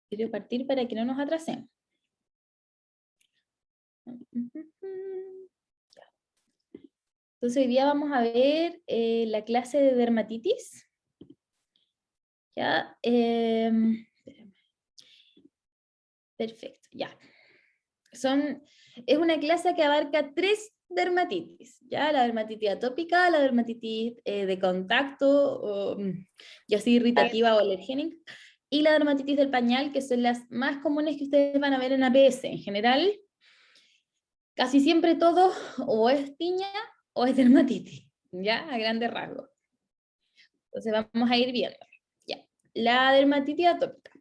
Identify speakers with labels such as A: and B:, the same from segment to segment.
A: Quiero partir para que no nos atrasemos. Entonces hoy día vamos a ver la clase de dermatitis. ¿Ya? Perfecto, ya. Es una clase que abarca 3 dermatitis, ¿ya? La dermatitis atópica, la dermatitis de contacto, ya sea irritativa o alergénica, y la dermatitis del pañal, que son las más comunes que ustedes van a ver en APS. En general, casi siempre todo o es tiña o es dermatitis, ¿ya? A grandes rasgos. Entonces vamos a ir viendo. Ya. La dermatitis atópica,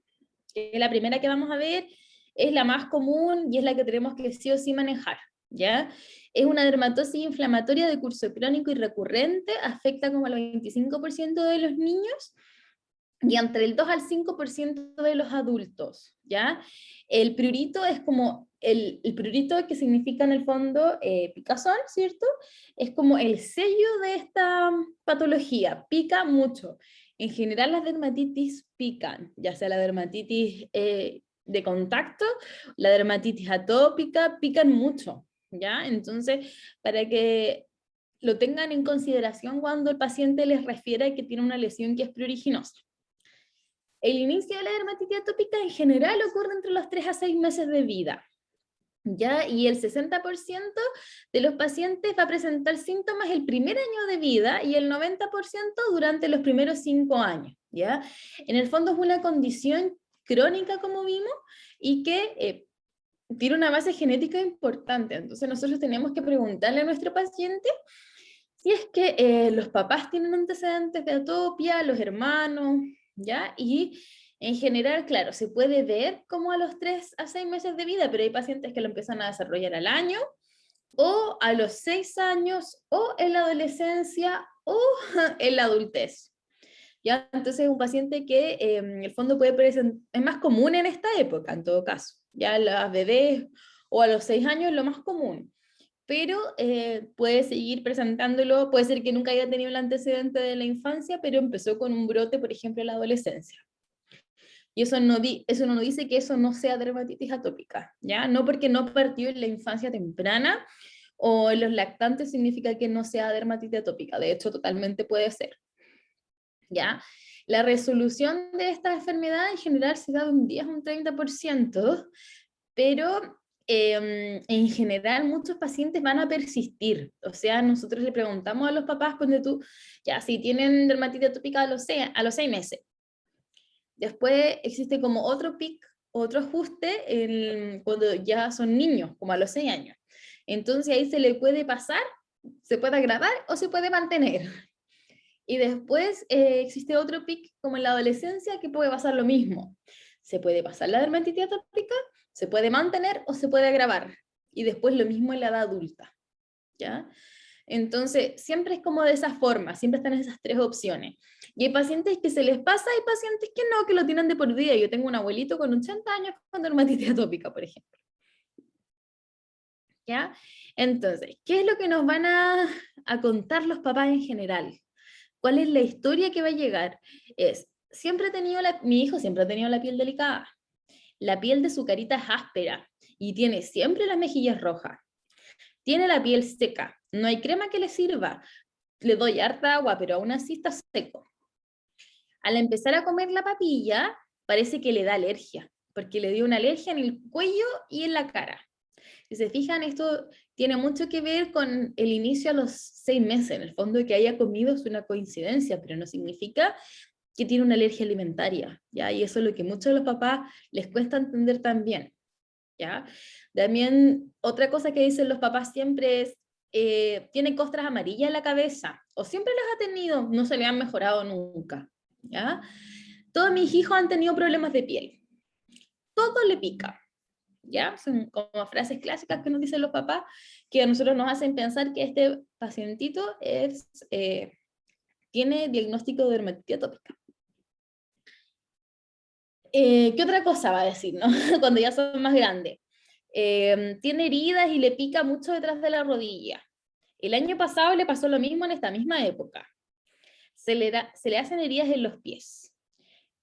A: que es la primera que vamos a ver, es la más común y es la que tenemos que sí o sí manejar, ¿ya? Es una dermatosis inflamatoria de curso crónico y recurrente, afecta como al 25% de los niños y entre el 2 al 5% de los adultos, ¿ya? El prurito es como, el prurito que significa en el fondo picazón, ¿cierto? Es como el sello de esta patología, pica mucho. En general las dermatitis pican, ya sea la dermatitis de contacto, la dermatitis atópica, pican mucho, ¿ya? Entonces, para que lo tengan en consideración cuando el paciente les refiere que tiene una lesión que es pruriginosa. El inicio de la dermatitis atópica en general ocurre entre los 3 a 6 meses de vida, ¿ya? Y el 60% de los pacientes va a presentar síntomas el primer año de vida y el 90% durante los primeros 5 años, ¿ya? En el fondo es una condición crónica, como vimos, y que tiene una base genética importante. Entonces nosotros tenemos que preguntarle a nuestro paciente si es que los papás tienen antecedentes de atopia, los hermanos, ¿ya? Y en general, claro, se puede ver como a los 3 a 6 meses de vida, pero hay pacientes que lo empiezan a desarrollar al año, o a los 6 años, o en la adolescencia, o en la adultez. ¿Ya? Entonces un paciente que en el fondo puede presentar, es más común en esta época, en todo caso. Ya las bebés o a los 6 años es lo más común, pero puede seguir presentándolo, puede ser que nunca haya tenido el antecedente de la infancia, pero empezó con un brote, por ejemplo, en la adolescencia. Y eso no dice que eso no sea dermatitis atópica, ¿ya? No porque no partió en la infancia temprana o en los lactantes significa que no sea dermatitis atópica, de hecho totalmente puede ser, ¿ya? La resolución de esta enfermedad en general se da de un 10 a un 30%, pero en general muchos pacientes van a persistir. O sea, nosotros le preguntamos a los papás cuando tú, ya, si tienen dermatitis atópica a los 6 meses. Después existe como otro pic, otro ajuste cuando ya son niños, como a los 6 años. Entonces ahí se le puede pasar, se puede agravar o se puede mantener. Y después existe otro pic como en la adolescencia que puede pasar lo mismo. Se puede pasar la dermatitis atópica, se puede mantener o se puede agravar. Y después lo mismo en la edad adulta, ¿ya? Entonces, siempre es como de esa forma, siempre están esas 3 opciones. Y hay pacientes que se les pasa, hay pacientes que no, que lo tienen de por vida. Yo tengo un abuelito con 80 años con dermatitis atópica, por ejemplo. ¿Ya? Entonces, ¿qué es lo que nos van a contar los papás en general? ¿Cuál es la historia que va a llegar? Mi hijo siempre ha tenido la piel delicada. La piel de su carita es áspera y tiene siempre las mejillas rojas. Tiene la piel seca, no hay crema que le sirva. Le doy harta agua, pero aún así está seco. Al empezar a comer la papilla, parece que le da alergia, porque le dio una alergia en el cuello y en la cara. Si se fijan, esto tiene mucho que ver con el inicio a los 6 meses. En el fondo, que haya comido es una coincidencia, pero no significa que tiene una alergia alimentaria, ¿ya? Y eso es lo que muchos de los papás les cuesta entender también, ¿ya? También otra cosa que dicen los papás siempre es, tiene costras amarillas en la cabeza, o siempre las ha tenido, no se le han mejorado nunca, ¿ya? Todos mis hijos han tenido problemas de piel, todo le pica, ¿ya? Son como frases clásicas que nos dicen los papás, que a nosotros nos hacen pensar que este pacientito tiene diagnóstico de dermatitis atópica. ¿Qué otra cosa va a decir, no? Cuando ya son más grandes? Tiene heridas y le pica mucho detrás de la rodilla. El año pasado le pasó lo mismo en esta misma época. Se le hacen heridas en los pies.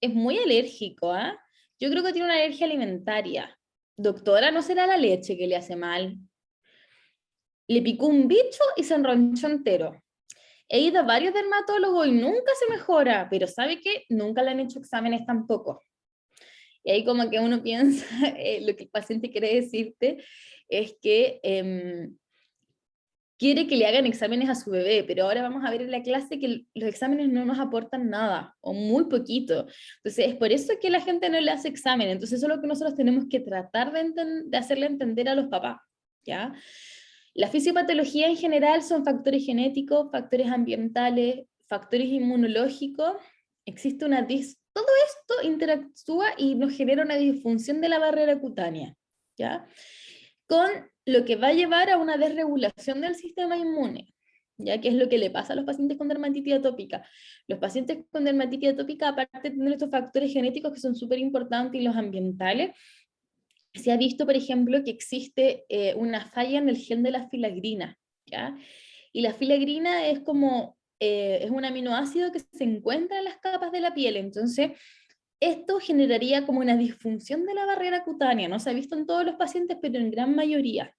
A: Es muy alérgico, ¿ah? yo creo que tiene una alergia alimentaria. Doctora, ¿no será la leche que le hace mal? Le picó un bicho y se enronchó entero. He ido a varios dermatólogos y nunca se mejora, pero ¿sabe qué? Nunca le han hecho exámenes tampoco. Y ahí como que uno piensa, lo que el paciente quiere decirte es que quiere que le hagan exámenes a su bebé, pero ahora vamos a ver en la clase que los exámenes no nos aportan nada, o muy poquito. Entonces, es por eso que la gente no le hace examen. Entonces, eso es lo que nosotros tenemos que tratar de hacerle entender a los papás, ¿ya? La fisiopatología en general son factores genéticos, factores ambientales, factores inmunológicos. Existe todo esto interactúa y nos genera una disfunción de la barrera cutánea, ¿ya? Con lo que va a llevar a una desregulación del sistema inmune, ya que es lo que le pasa a los pacientes con dermatitis atópica. Los pacientes con dermatitis atópica, aparte de tener estos factores genéticos que son súper importantes y los ambientales, se ha visto, por ejemplo, que existe una falla en el gen de la filagrina, ¿ya? Y la filagrina es como, es un aminoácido que se encuentra en las capas de la piel, entonces esto generaría como una disfunción de la barrera cutánea, no se ha visto en todos los pacientes, pero en gran mayoría.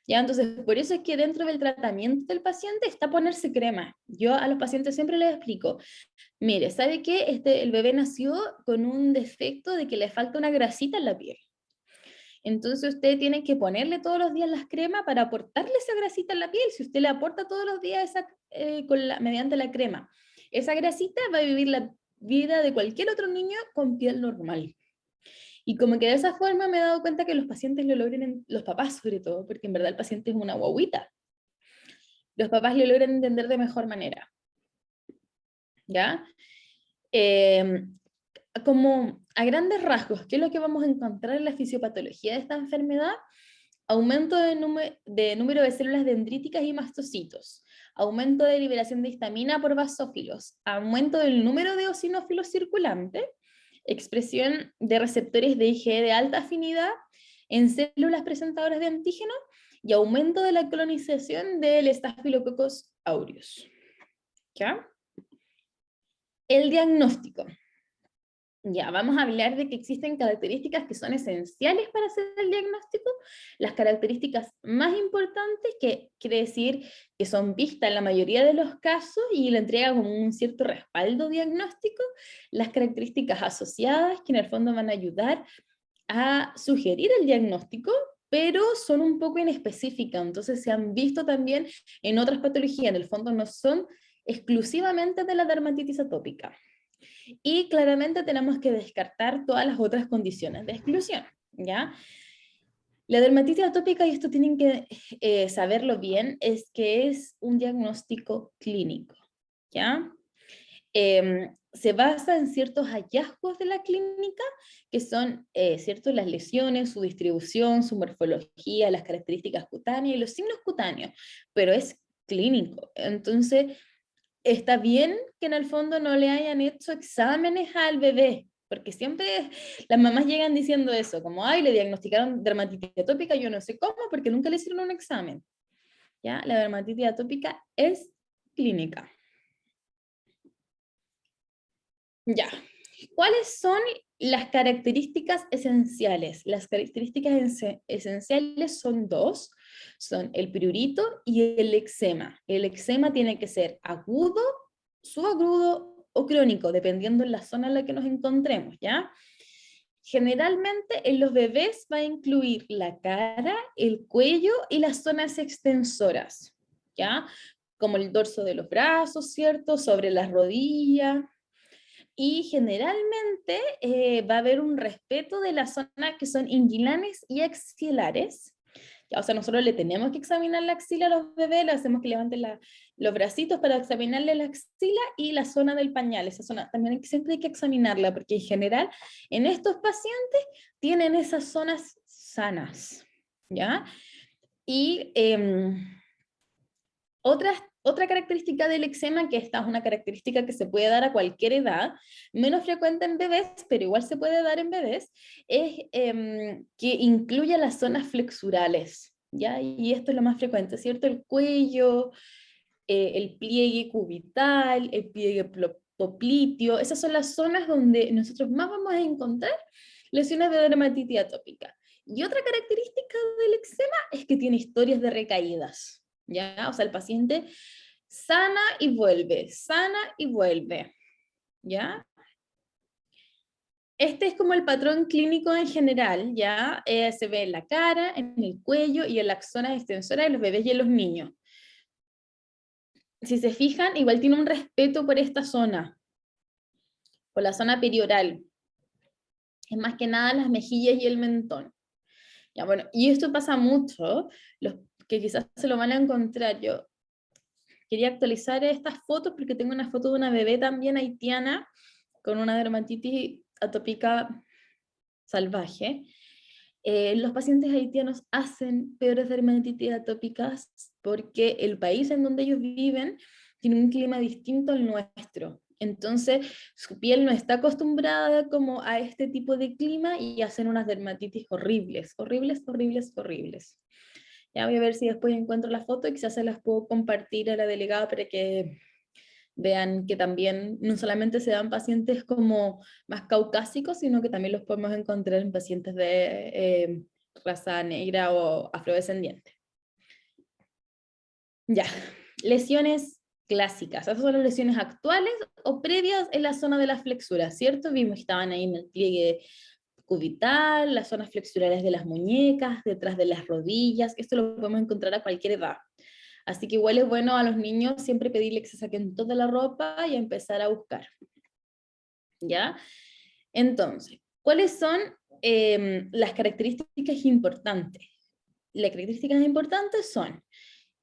A: ¿Ya? Entonces, por eso es que dentro del tratamiento del paciente está ponerse crema. Yo a los pacientes siempre les explico, mire, ¿sabe qué? El bebé nació con un defecto de que le falta una grasita en la piel. Entonces usted tiene que ponerle todos los días las cremas para aportarle esa grasita en la piel. Si usted le aporta todos los días mediante la crema, esa grasita va a vivir la vida de cualquier otro niño con piel normal. Y como que de esa forma me he dado cuenta que los pacientes lo logran, los papás sobre todo, porque en verdad el paciente es una guaguita. Los papás lo logran entender de mejor manera. ¿Ya? Eh, Como a grandes rasgos, ¿qué es lo que vamos a encontrar en la fisiopatología de esta enfermedad? Aumento de número de células dendríticas y mastocitos, aumento de liberación de histamina por basófilos, aumento del número de eosinófilos circulantes, expresión de receptores de IgE de alta afinidad en células presentadoras de antígeno y aumento de la colonización del Staphylococcus aureus. ¿Ya? El diagnóstico. Ya, vamos a hablar de que existen características que son esenciales para hacer el diagnóstico. Las características más importantes, que quiere decir que son vistas en la mayoría de los casos y le entrega como un cierto respaldo diagnóstico. Las características asociadas, que en el fondo van a ayudar a sugerir el diagnóstico, pero son un poco inespecíficas, entonces se han visto también en otras patologías, en el fondo no son exclusivamente de la dermatitis atópica. Y claramente tenemos que descartar todas las otras condiciones de exclusión, ¿ya? La dermatitis atópica, y esto tienen que saberlo bien, es que es un diagnóstico clínico, ¿ya? Se basa en ciertos hallazgos de la clínica, que son cierto, las lesiones, su distribución, su morfología, las características cutáneas y los signos cutáneos, pero es clínico. Entonces, está bien que en el fondo no le hayan hecho exámenes al bebé, porque siempre las mamás llegan diciendo eso, como, ay, le diagnosticaron dermatitis atópica, yo no sé cómo, porque nunca le hicieron un examen. ¿Ya? La dermatitis atópica es clínica. Ya. ¿Cuáles son las características esenciales? Las características esenciales son dos, son el prurito y el eczema. El eczema tiene que ser agudo, subagudo o crónico, dependiendo de la zona en la que nos encontremos, ¿ya? Generalmente en los bebés va a incluir la cara, el cuello y las zonas extensoras, ¿ya? Como el dorso de los brazos, ¿cierto? Sobre las rodillas, y generalmente va a haber un respeto de las zonas que son inguinales y axilares. Ya, o sea, nosotros le tenemos que examinar la axila a los bebés, le hacemos que levanten los bracitos para examinarle la axila y la zona del pañal. Esa zona también siempre hay que examinarla, porque en general en estos pacientes tienen esas zonas sanas, ¿ya? Y otra característica del eczema, que esta es una característica que se puede dar a cualquier edad, menos frecuente en bebés, pero igual se puede dar en bebés, es que incluya las zonas flexurales, ¿ya? Y esto es lo más frecuente, ¿cierto? El cuello, el pliegue cubital, el pliegue popliteo, esas son las zonas donde nosotros más vamos a encontrar lesiones de dermatitis atópica. Y otra característica del eczema es que tiene historias de recaídas, ¿ya? O sea, el paciente sana y vuelve, ¿ya? Este es como el patrón clínico en general, ¿ya? Se ve en la cara, en el cuello y en las zonas extensoras de los bebés y en los niños. Si se fijan, igual tiene un respeto por esta zona, por la zona perioral. Es más que nada las mejillas y el mentón. Ya, bueno, y esto pasa mucho, los que quizás se lo van a encontrar. Yo quería actualizar estas fotos porque tengo una foto de una bebé también haitiana con una dermatitis atópica salvaje. Los pacientes haitianos hacen peores dermatitis atópicas porque el país en donde ellos viven tiene un clima distinto al nuestro. Entonces, su piel no está acostumbrada como a este tipo de clima y hacen unas dermatitis horribles, horribles, horribles, horribles. Ya voy a ver si después encuentro la foto y quizás se las puedo compartir a la delegada para que vean que también no solamente se dan pacientes como más caucásicos, sino que también los podemos encontrar en pacientes de raza negra o afrodescendiente. Ya, lesiones clásicas. Esas son las lesiones actuales o previas en la zona de la flexura, ¿cierto? Vimos que estaban ahí en el pliegue cubital, las zonas flexurales de las muñecas, detrás de las rodillas. Esto lo podemos encontrar a cualquier edad. Así que igual es bueno a los niños siempre pedirles que se saquen toda la ropa y empezar a buscar. ¿Ya? Entonces, ¿cuáles son las características importantes? Las características importantes son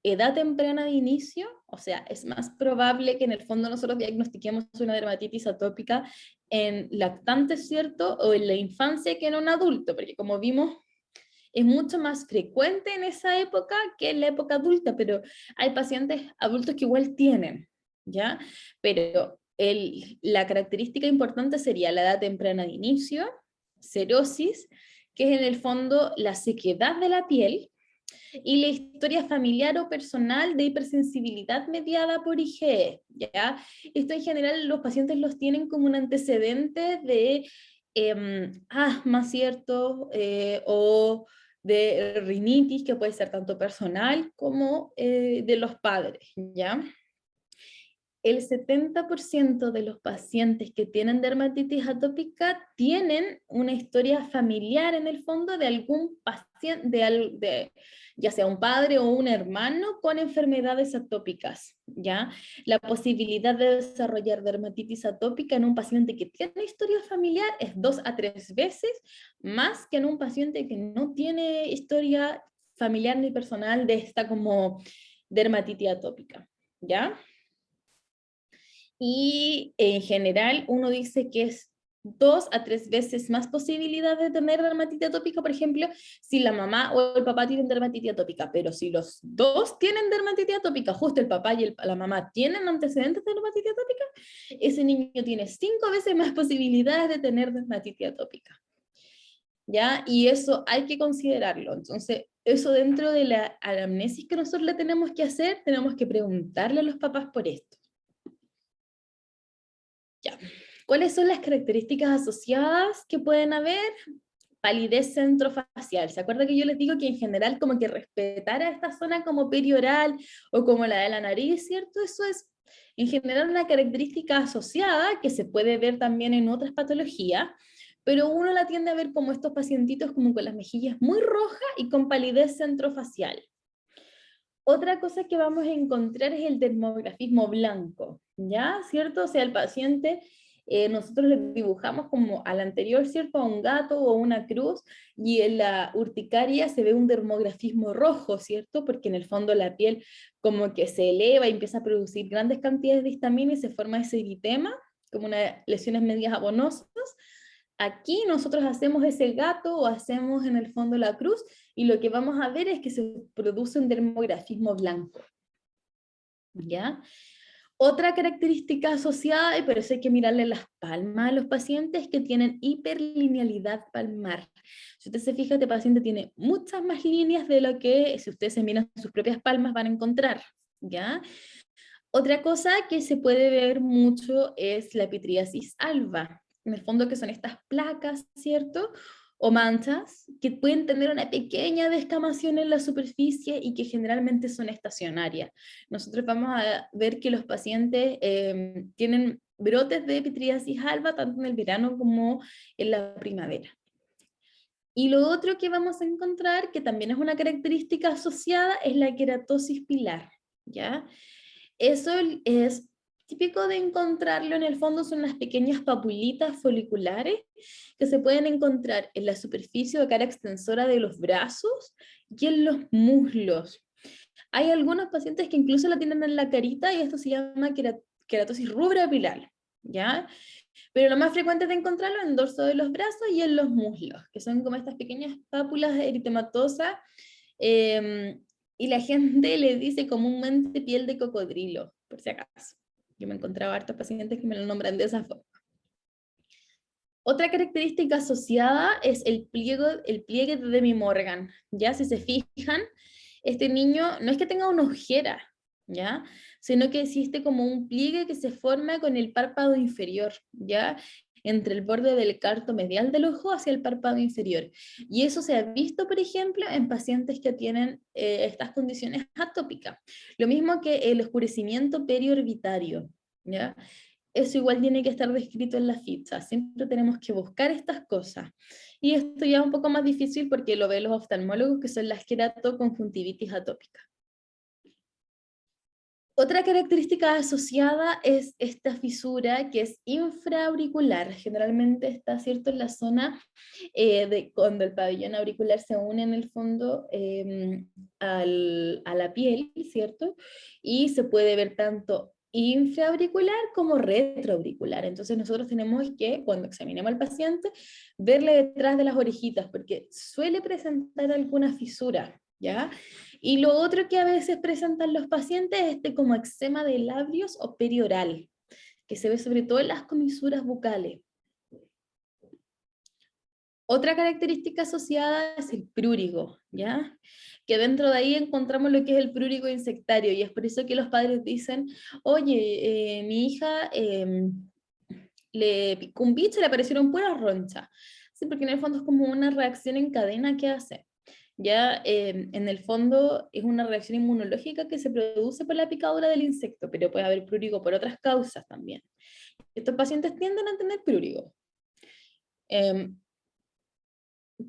A: edad temprana de inicio, o sea, es más probable que en el fondo nosotros diagnostiquemos una dermatitis atópica en lactantes, ¿cierto? O en la infancia que en un adulto, porque como vimos, es mucho más frecuente en esa época que en la época adulta, pero hay pacientes adultos que igual tienen, ¿ya? Pero la característica importante sería la edad temprana de inicio, cerosis, que es en el fondo la sequedad de la piel, y la historia familiar o personal de hipersensibilidad mediada por IgE, ¿ya? Esto en general los pacientes los tienen como un antecedente de asma, ¿cierto? O de rinitis, que puede ser tanto personal como de los padres, ¿ya? El 70% de los pacientes que tienen dermatitis atópica tienen una historia familiar en el fondo de algún paciente, ya sea un padre o un hermano con enfermedades atópicas, ¿ya? La posibilidad de desarrollar dermatitis atópica en un paciente que tiene historia familiar es 2 a 3 veces más que en un paciente que no tiene historia familiar ni personal de esta como dermatitis atópica, ¿ya? Y en general uno dice que es 2 a 3 veces más posibilidad de tener dermatitis atópica, por ejemplo, si la mamá o el papá tienen dermatitis atópica, pero si los dos tienen dermatitis atópica, justo el papá y la mamá tienen antecedentes de dermatitis atópica, ese niño tiene 5 veces más posibilidades de tener dermatitis atópica. ¿Ya? Y eso hay que considerarlo. Entonces, eso dentro de la anamnesis que nosotros le tenemos que hacer, tenemos que preguntarle a los papás por esto. Ya. ¿Cuáles son las características asociadas que pueden haber? Palidez centrofacial. ¿Se acuerda que yo les digo que en general como que respetar a esta zona como perioral o como la de la nariz, ¿cierto? Eso es en general una característica asociada que se puede ver también en otras patologías, pero uno la tiende a ver como estos pacientitos como con las mejillas muy rojas y con palidez centrofacial. Otra cosa que vamos a encontrar es el dermografismo blanco, ¿ya? ¿Cierto? O sea, el paciente, nosotros le dibujamos como al anterior, ¿cierto? A un gato o una cruz, y en la urticaria se ve un dermografismo rojo, ¿cierto? Porque en el fondo la piel como que se eleva y empieza a producir grandes cantidades de histamina y se forma ese eritema, como unas lesiones medias abonosas. Aquí nosotros hacemos ese gato o hacemos en el fondo la cruz, y lo que vamos a ver es que se produce un dermografismo blanco, ¿ya? Otra característica asociada, y por eso hay que mirarle las palmas a los pacientes que tienen hiperlinealidad palmar. Si usted se fija, este paciente tiene muchas más líneas de lo que si ustedes se miran sus propias palmas van a encontrar, ¿ya? Otra cosa que se puede ver mucho es la pitriasis alba, en el fondo que son estas placas, ¿cierto? O manchas que pueden tener una pequeña descamación en la superficie y que generalmente son estacionarias. Nosotros vamos a ver que los pacientes tienen brotes de pitriasis alba tanto en el verano como en la primavera. Y lo otro que vamos a encontrar, que también es una característica asociada, es la queratosis pilar, ¿ya? Eso es típico de encontrarlo, en el fondo son las pequeñas papulitas foliculares que se pueden encontrar en la superficie o cara extensora de los brazos y en los muslos. Hay algunos pacientes que incluso la tienen en la carita y esto se llama queratosis rubra pilar, ¿ya? Pero lo más frecuente es de encontrarlo en el dorso de los brazos y en los muslos, que son como estas pequeñas pápulas eritematosas, y la gente le dice comúnmente piel de cocodrilo, por si acaso. Yo me encontraba hartos pacientes que me lo nombran de esa forma. Otra característica asociada es el pliegue de Demi Morgan. Ya, si se fijan, este niño no es que tenga una ojera, ¿ya? Sino que existe como un pliegue que se forma con el párpado inferior, ¿ya? Entre el borde del carto medial del ojo hacia el párpado inferior. Y eso se ha visto, por ejemplo, en pacientes que tienen estas condiciones atópicas. Lo mismo que el oscurecimiento periorbitario, ¿ya? Eso igual tiene que estar descrito en la ficha. Siempre tenemos que buscar estas cosas. Y esto ya es un poco más difícil porque lo ven los oftalmólogos, que son las queratoconjuntivitis atópicas. Otra característica asociada es esta fisura que es infraauricular. Generalmente está, ¿cierto?, en la zona de cuando el pabellón auricular se une en el fondo a la piel, ¿cierto? Y se puede ver tanto infraauricular como retroauricular. Entonces nosotros tenemos que, cuando examinemos al paciente, verle detrás de las orejitas, porque suele presentar alguna fisura, ¿ya? Y lo otro que a veces presentan los pacientes es este como eczema de labios o perioral, que se ve sobre todo en las comisuras bucales. Otra característica asociada es el prurigo, ¿ya? Que dentro de ahí encontramos lo que es el prurigo insectario, y es por eso que los padres dicen, oye, mi hija le picó un bicho y le aparecieron puras ronchas. Sí, porque en el fondo es como una reacción en cadena que hace. Ya en el fondo es una reacción inmunológica que se produce por la picadura del insecto, pero puede haber prurigo por otras causas también. Estos pacientes tienden a tener prurigo.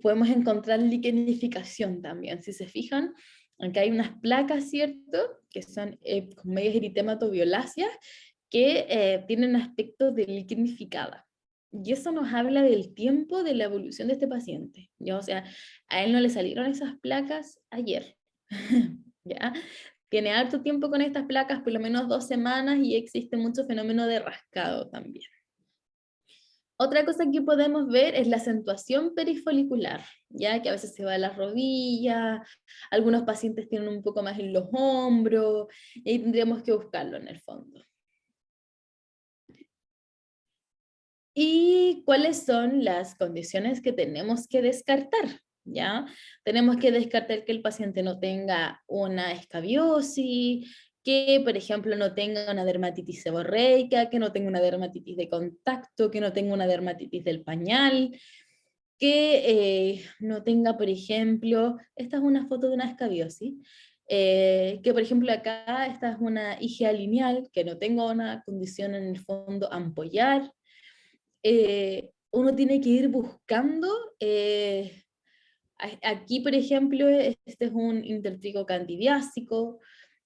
A: Podemos encontrar liquenificación también, si se fijan, acá hay unas placas, ¿cierto?, que son con medias eritematoviolaceas, que tienen aspecto de liquenificada. Y eso nos habla del tiempo de la evolución de este paciente, ¿ya? O sea, a él no le salieron esas placas ayer, ¿ya? Tiene harto tiempo con estas placas, por lo menos 2 semanas, y existe mucho fenómeno de rascado también. Otra cosa que podemos ver es la acentuación perifolicular, ya que a veces se va a las rodillas, algunos pacientes tienen un poco más en los hombros, y ahí tendríamos que buscarlo en el fondo. ¿Y cuáles son las condiciones que tenemos que descartar? ¿Ya? Tenemos que descartar que el paciente no tenga una escabiosis, que por ejemplo no tenga una dermatitis seborreica, que no tenga una dermatitis de contacto, que no tenga una dermatitis del pañal, que no tenga, por ejemplo, esta es una foto de una escabiosis, que por ejemplo acá esta es una IgA lineal, que no tenga una condición en el fondo ampollar. Uno tiene que ir buscando, aquí por ejemplo, este es un intertrigo candidiásico,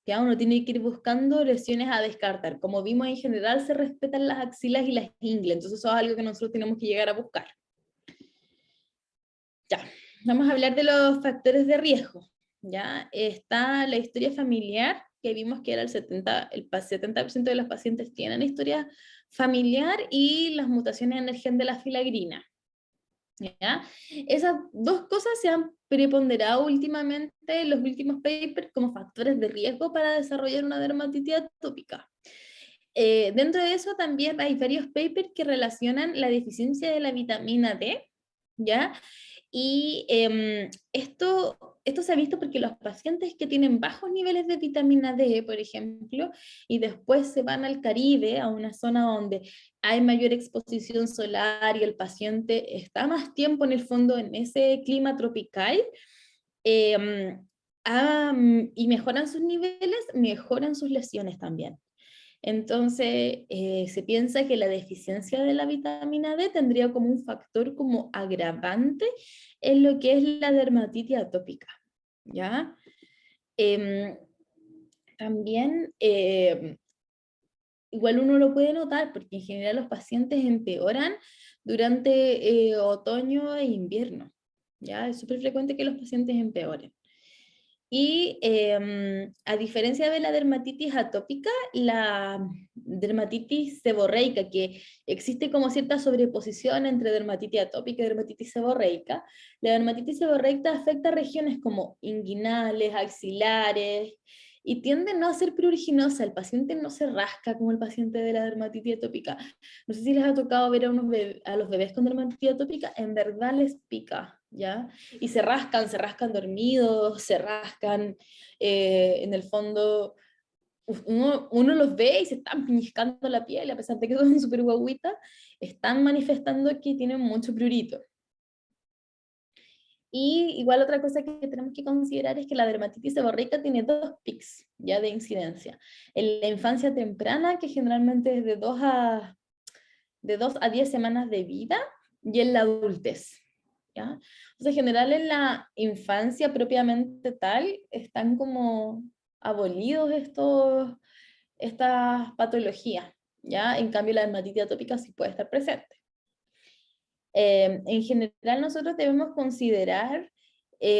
A: ya uno tiene que ir buscando lesiones a descartar. Como vimos, en general se respetan las axilas y las ingles, entonces eso es algo que nosotros tenemos que llegar a buscar. Ya, vamos a hablar de los factores de riesgo. Ya está la historia familiar, que vimos que era el 70% de los pacientes tienen historia familiar, y las mutaciones en el gen de la filagrina. ¿Ya? Esas dos cosas se han preponderado últimamente en los últimos papers como factores de riesgo para desarrollar una dermatitis atópica. Dentro de eso también hay varios papers que relacionan la deficiencia de la vitamina D, ¿ya? Y esto se ha visto porque los pacientes que tienen bajos niveles de vitamina D, por ejemplo, y después se van al Caribe, a una zona donde hay mayor exposición solar y el paciente está más tiempo en el fondo en ese clima tropical, y mejoran sus niveles, mejoran sus lesiones también. Entonces, se piensa que la deficiencia de la vitamina D tendría como un factor como agravante en lo que es la dermatitis atópica, ¿ya? Em, También, igual uno lo puede notar, porque en general los pacientes empeoran durante otoño e invierno, ¿ya? Es súper frecuente que los pacientes empeoren. Y a diferencia de la dermatitis atópica, la dermatitis seborreica, que existe como cierta sobreposición entre dermatitis atópica y dermatitis seborreica, la dermatitis seborreica afecta regiones como inguinales, axilares, y tiende no a ser pruriginosa. El paciente no se rasca como el paciente de la dermatitis atópica. No sé si les ha tocado ver a los bebés con dermatitis atópica, en verdad les pica, ¿ya? Y se rascan dormidos, se rascan en el fondo, uno los ve y se están pellizcando la piel, a pesar de que son súper guaguitas, están manifestando que tienen mucho prurito. Y igual otra cosa que tenemos que considerar es que la dermatitis seborreica tiene dos pics ya de incidencia. En la infancia temprana, que generalmente es de 2 a 10 semanas de vida, y en la adultez, ¿ya? O sea, en general en la infancia propiamente tal, están como abolidos estas patologías, ¿ya? En cambio la dermatitis atópica sí puede estar presente. En general nosotros debemos considerar,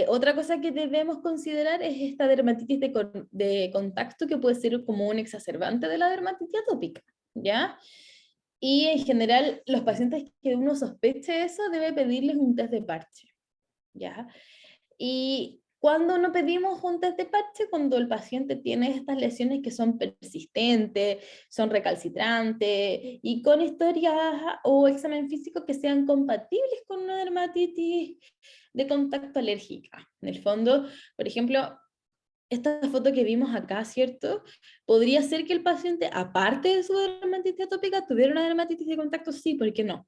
A: otra cosa que debemos considerar es esta dermatitis de contacto, que puede ser como un exacerbante de la dermatitis atópica, ¿ya? Y en general, los pacientes que uno sospeche eso, debe pedirles un test de parche, ¿ya? Y cuando no pedimos un test de parche, cuando el paciente tiene estas lesiones que son persistentes, son recalcitrantes, y con historias o examen físico que sean compatibles con una dermatitis de contacto alérgica. En el fondo, por ejemplo, esta foto que vimos acá, ¿cierto? Podría ser que el paciente, aparte de su dermatitis atópica, tuviera una dermatitis de contacto, sí, ¿por qué no?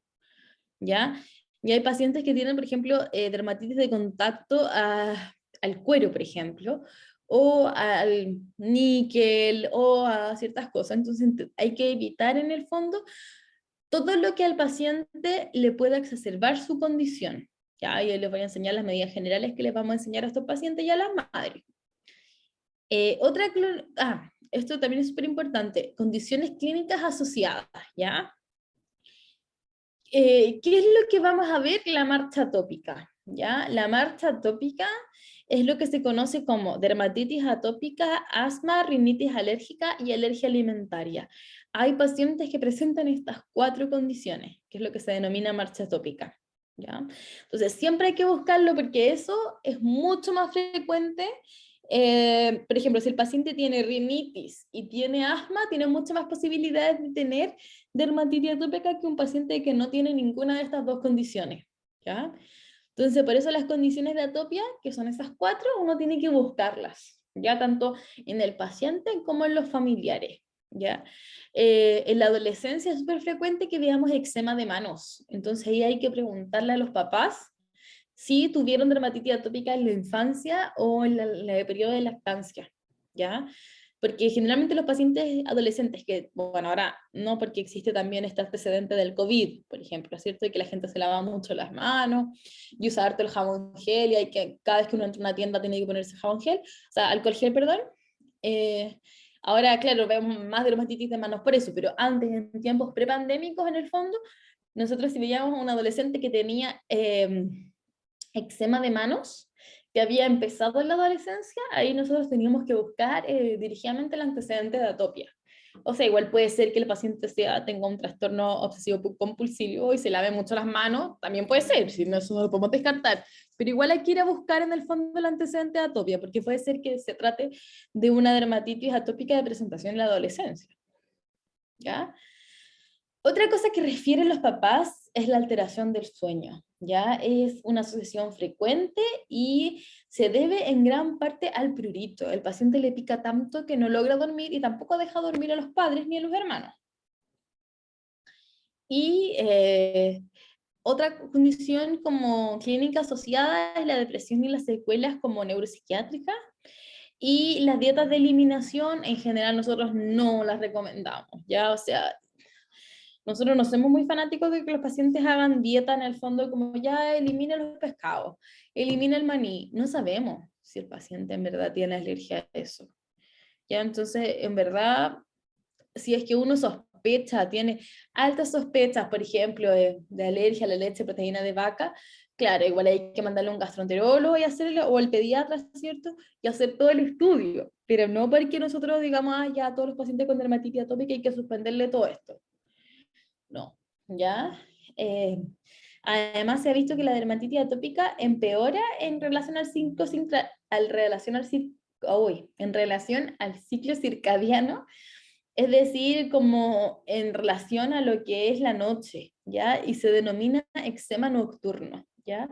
A: ¿Ya? Y hay pacientes que tienen, por ejemplo, dermatitis de contacto al cuero, por ejemplo, o al níquel, o a ciertas cosas. Entonces hay que evitar en el fondo todo lo que al paciente le pueda exacerbar su condición. ¿Ya? Y les voy a enseñar las medidas generales que les vamos a enseñar a estos pacientes y a las madres. Esto también es súper importante, condiciones clínicas asociadas, ¿ya? ¿Qué es lo que vamos a ver? La marcha atópica, ¿ya? La marcha atópica es lo que se conoce como dermatitis atópica, asma, rinitis alérgica y alergia alimentaria. Hay pacientes que presentan estas 4 condiciones, que es lo que se denomina marcha atópica, ¿ya? Entonces siempre hay que buscarlo porque eso es mucho más frecuente. Por ejemplo, si el paciente tiene rinitis y tiene asma, tiene muchas más posibilidades de tener dermatitis atópica que un paciente que no tiene ninguna de estas dos condiciones, ¿ya? Entonces, por eso las condiciones de atopia, que son esas 4, uno tiene que buscarlas, ya tanto en el paciente como en los familiares, ¿ya? En la adolescencia es súper frecuente que veamos eczema de manos, entonces ahí hay que preguntarle a los papás si tuvieron dermatitis atópica en la infancia o en el periodo de lactancia, ¿ya? Porque generalmente los pacientes adolescentes, que, bueno, ahora no, porque existe también este antecedente del COVID, por ejemplo, ¿cierto? Y que la gente se lava mucho las manos y usa harto el jabón gel, y hay que, cada vez que uno entra a una tienda tiene que ponerse jabón gel, o sea, alcohol gel, perdón. Ahora, claro, vemos más dermatitis de manos por eso, pero antes, en tiempos prepandémicos, en el fondo, nosotros si veíamos a un adolescente que tenía eczema de manos, que había empezado en la adolescencia, ahí nosotros teníamos que buscar dirigidamente el antecedente de atopia. O sea, igual puede ser que el paciente tenga un trastorno obsesivo compulsivo y se lave mucho las manos, también puede ser, si no, eso no lo podemos descartar, pero igual hay que ir a buscar en el fondo el antecedente de atopia, porque puede ser que se trate de una dermatitis atópica de presentación en la adolescencia, ¿ya? Otra cosa que refieren los papás es la alteración del sueño, ¿ya? Es una asociación frecuente y se debe en gran parte al prurito. El paciente le pica tanto que no logra dormir y tampoco deja dormir a los padres ni a los hermanos. Y otra condición como clínica asociada es la depresión y las secuelas como neuropsiquiátricas. Y las dietas de eliminación en general nosotros no las recomendamos, ¿ya? O sea, nosotros no somos muy fanáticos de que los pacientes hagan dieta en el fondo como ya elimina los pescados, elimina el maní. No sabemos si el paciente en verdad tiene alergia a eso. Ya, entonces, en verdad, si es que uno sospecha, tiene altas sospechas, por ejemplo, de alergia a la leche, proteína de vaca, claro, igual hay que mandarle a un gastroenterólogo y hacerlo, o al pediatra, ¿cierto? Y hacer todo el estudio, pero no porque nosotros digamos, ah, ya a todos los pacientes con dermatitis atópica hay que suspenderle todo esto. No, ¿ya? Eh, Además, se ha visto que la dermatitis atópica empeora en relación al en relación al ciclo circadiano, es decir, como en relación a lo que es la noche, ¿ya? Y se denomina eczema nocturno, ¿ya?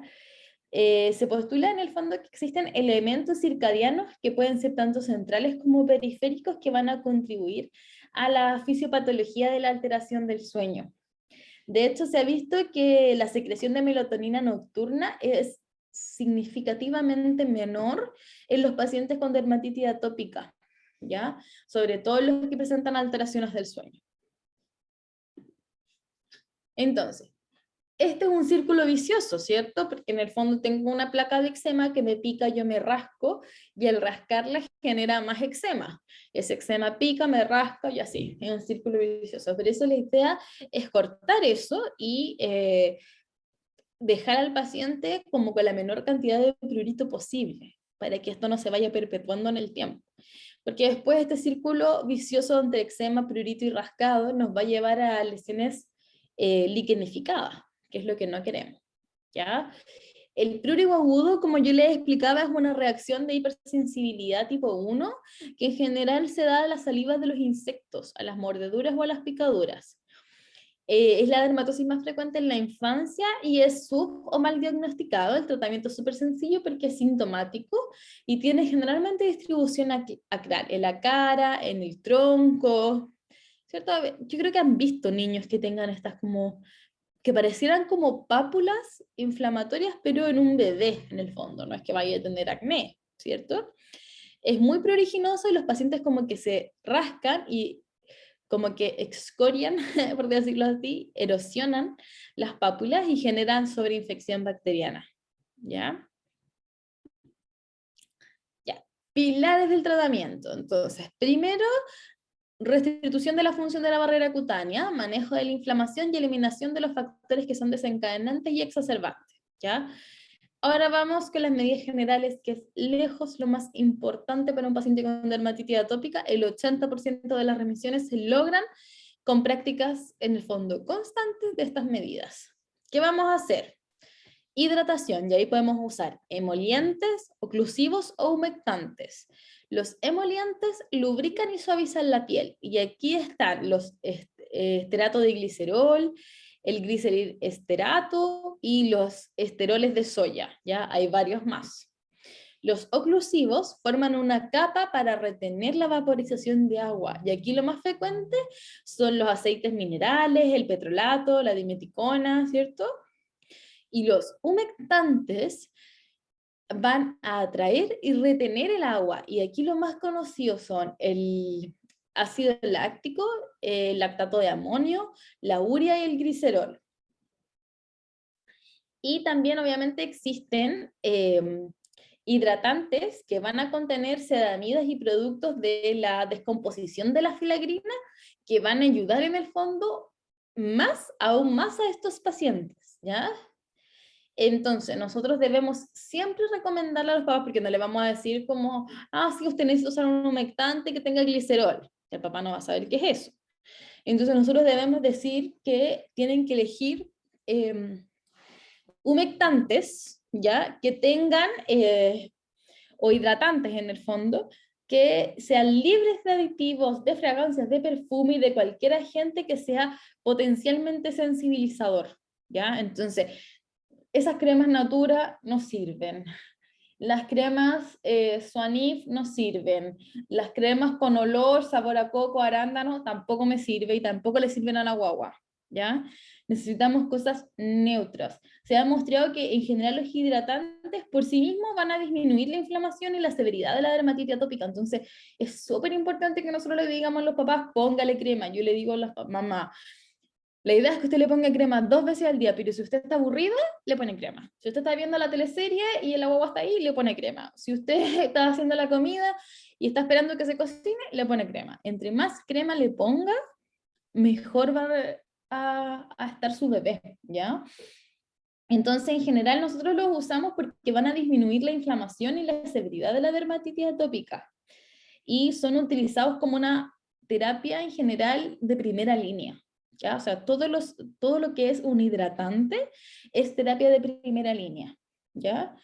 A: Se postula en el fondo que existen elementos circadianos que pueden ser tanto centrales como periféricos que van a contribuir a la fisiopatología de la alteración del sueño. De hecho, se ha visto que la secreción de melatonina nocturna es significativamente menor en los pacientes con dermatitis atópica, ¿ya? Sobre todo los que presentan alteraciones del sueño. Entonces, este es un círculo vicioso, ¿cierto? Porque en el fondo tengo una placa de eczema que me pica, yo me rasco, y el rascarla genera más eczema. Ese eczema pica, me rasca y así, es un círculo vicioso. Por eso la idea es cortar eso y dejar al paciente como con la menor cantidad de prurito posible, para que esto no se vaya perpetuando en el tiempo. Porque después este círculo vicioso entre eczema, prurito y rascado nos va a llevar a lesiones liquenificadas, que es lo que no queremos, ¿ya? El prurito agudo, como yo les explicaba, es una reacción de hipersensibilidad tipo 1, que en general se da a las salivas de los insectos, a las mordeduras o a las picaduras. Es la dermatosis más frecuente en la infancia y es sub o mal diagnosticado. El tratamiento es súper sencillo porque es sintomático y tiene generalmente distribución acral, en la cara, en el tronco, ¿cierto? Yo creo que han visto niños que tengan estas como, que parecieran como pápulas inflamatorias, pero en un bebé en el fondo, no es que vaya a tener acné, ¿cierto? Es muy pruriginoso y los pacientes como que se rascan y como que excorian, por decirlo así, erosionan las pápulas y generan sobreinfección bacteriana. ¿Ya? Ya. Pilares del tratamiento. Entonces, primero, restitución de la función de la barrera cutánea, manejo de la inflamación y eliminación de los factores que son desencadenantes y exacerbantes. ¿Ya? Ahora vamos con las medidas generales, que es lejos lo más importante para un paciente con dermatitis atópica. El 80% de las remisiones se logran con prácticas en el fondo constantes de estas medidas. ¿Qué vamos a hacer? Hidratación, y ahí podemos usar emolientes, oclusivos o humectantes. Los emolientes lubrican y suavizan la piel, y aquí están los esterato de glicerol, el gliceril esterato y los esteroles de soya, ya hay varios más. Los oclusivos forman una capa para retener la vaporización de agua, y aquí lo más frecuente son los aceites minerales, el petrolato, la dimeticona, ¿cierto? Y los humectantes van a atraer y retener el agua, y aquí los más conocidos son el ácido láctico, el lactato de amonio, la urea y el glicerol. Y también obviamente existen hidratantes que van a contener sedamidas y productos de la descomposición de la filagrina que van a ayudar en el fondo aún más a estos pacientes, ¿ya? Entonces, nosotros debemos siempre recomendarle a los papás, porque no le vamos a decir como, ah, sí, usted necesita usar un humectante que tenga glicerol. El papá no va a saber qué es eso. Entonces, nosotros debemos decir que tienen que elegir humectantes, ¿ya? Que tengan, o hidratantes en el fondo, que sean libres de aditivos, de fragancias, de perfume y de cualquier agente que sea potencialmente sensibilizador, ¿ya? Entonces, esas cremas Natura no sirven. Las cremas Suanif no sirven. Las cremas con olor, sabor a coco, arándano, tampoco me sirve y tampoco le sirven a la guagua, ¿ya? Necesitamos cosas neutras. Se ha demostrado que en general los hidratantes por sí mismos van a disminuir la inflamación y la severidad de la dermatitis atópica. Entonces, es súper importante que nosotros le digamos a los papás, póngale crema. Yo le digo a las mamás, la idea es que usted le ponga crema 2 veces al día, pero si usted está aburrida, le pone crema. Si usted está viendo la teleserie y el agua está ahí, le pone crema. Si usted está haciendo la comida y está esperando que se cocine, le pone crema. Entre más crema le ponga, mejor va a estar su bebé, ¿ya? Entonces, en general, nosotros los usamos porque van a disminuir la inflamación y la severidad de la dermatitis atópica. Y son utilizados como una terapia en general de primera línea. ¿Ya? O sea, todo lo que es un hidratante es terapia de primera línea. ¿Ya?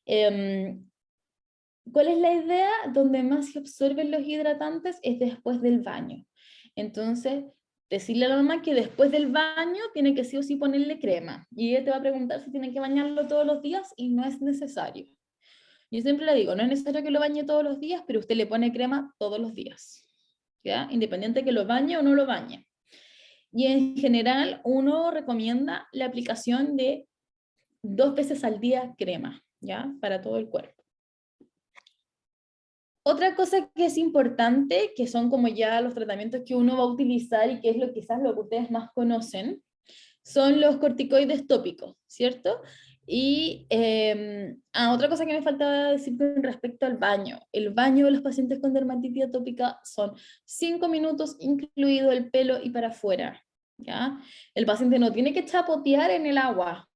A: ¿Cuál es la idea? Donde más se absorben los hidratantes es después del baño. Entonces, decirle a la mamá que después del baño tiene que sí o sí ponerle crema. Y ella te va a preguntar si tiene que bañarlo todos los días y no es necesario. Yo siempre le digo, no es necesario que lo bañe todos los días, pero usted le pone crema todos los días. ¿Ya? Independiente de que lo bañe o no lo bañe. Y en general uno recomienda la aplicación de 2 veces al día crema, ¿ya? Para todo el cuerpo. Otra cosa que es importante, que son como ya los tratamientos que uno va a utilizar y que es lo quizás lo que ustedes más conocen, son los corticoides tópicos, ¿cierto? Y otra cosa que me faltaba decir con respecto al baño. El baño de los pacientes con dermatitis atópica son 5 minutos, incluido el pelo y para afuera, ¿ya? El paciente no tiene que chapotear en el agua.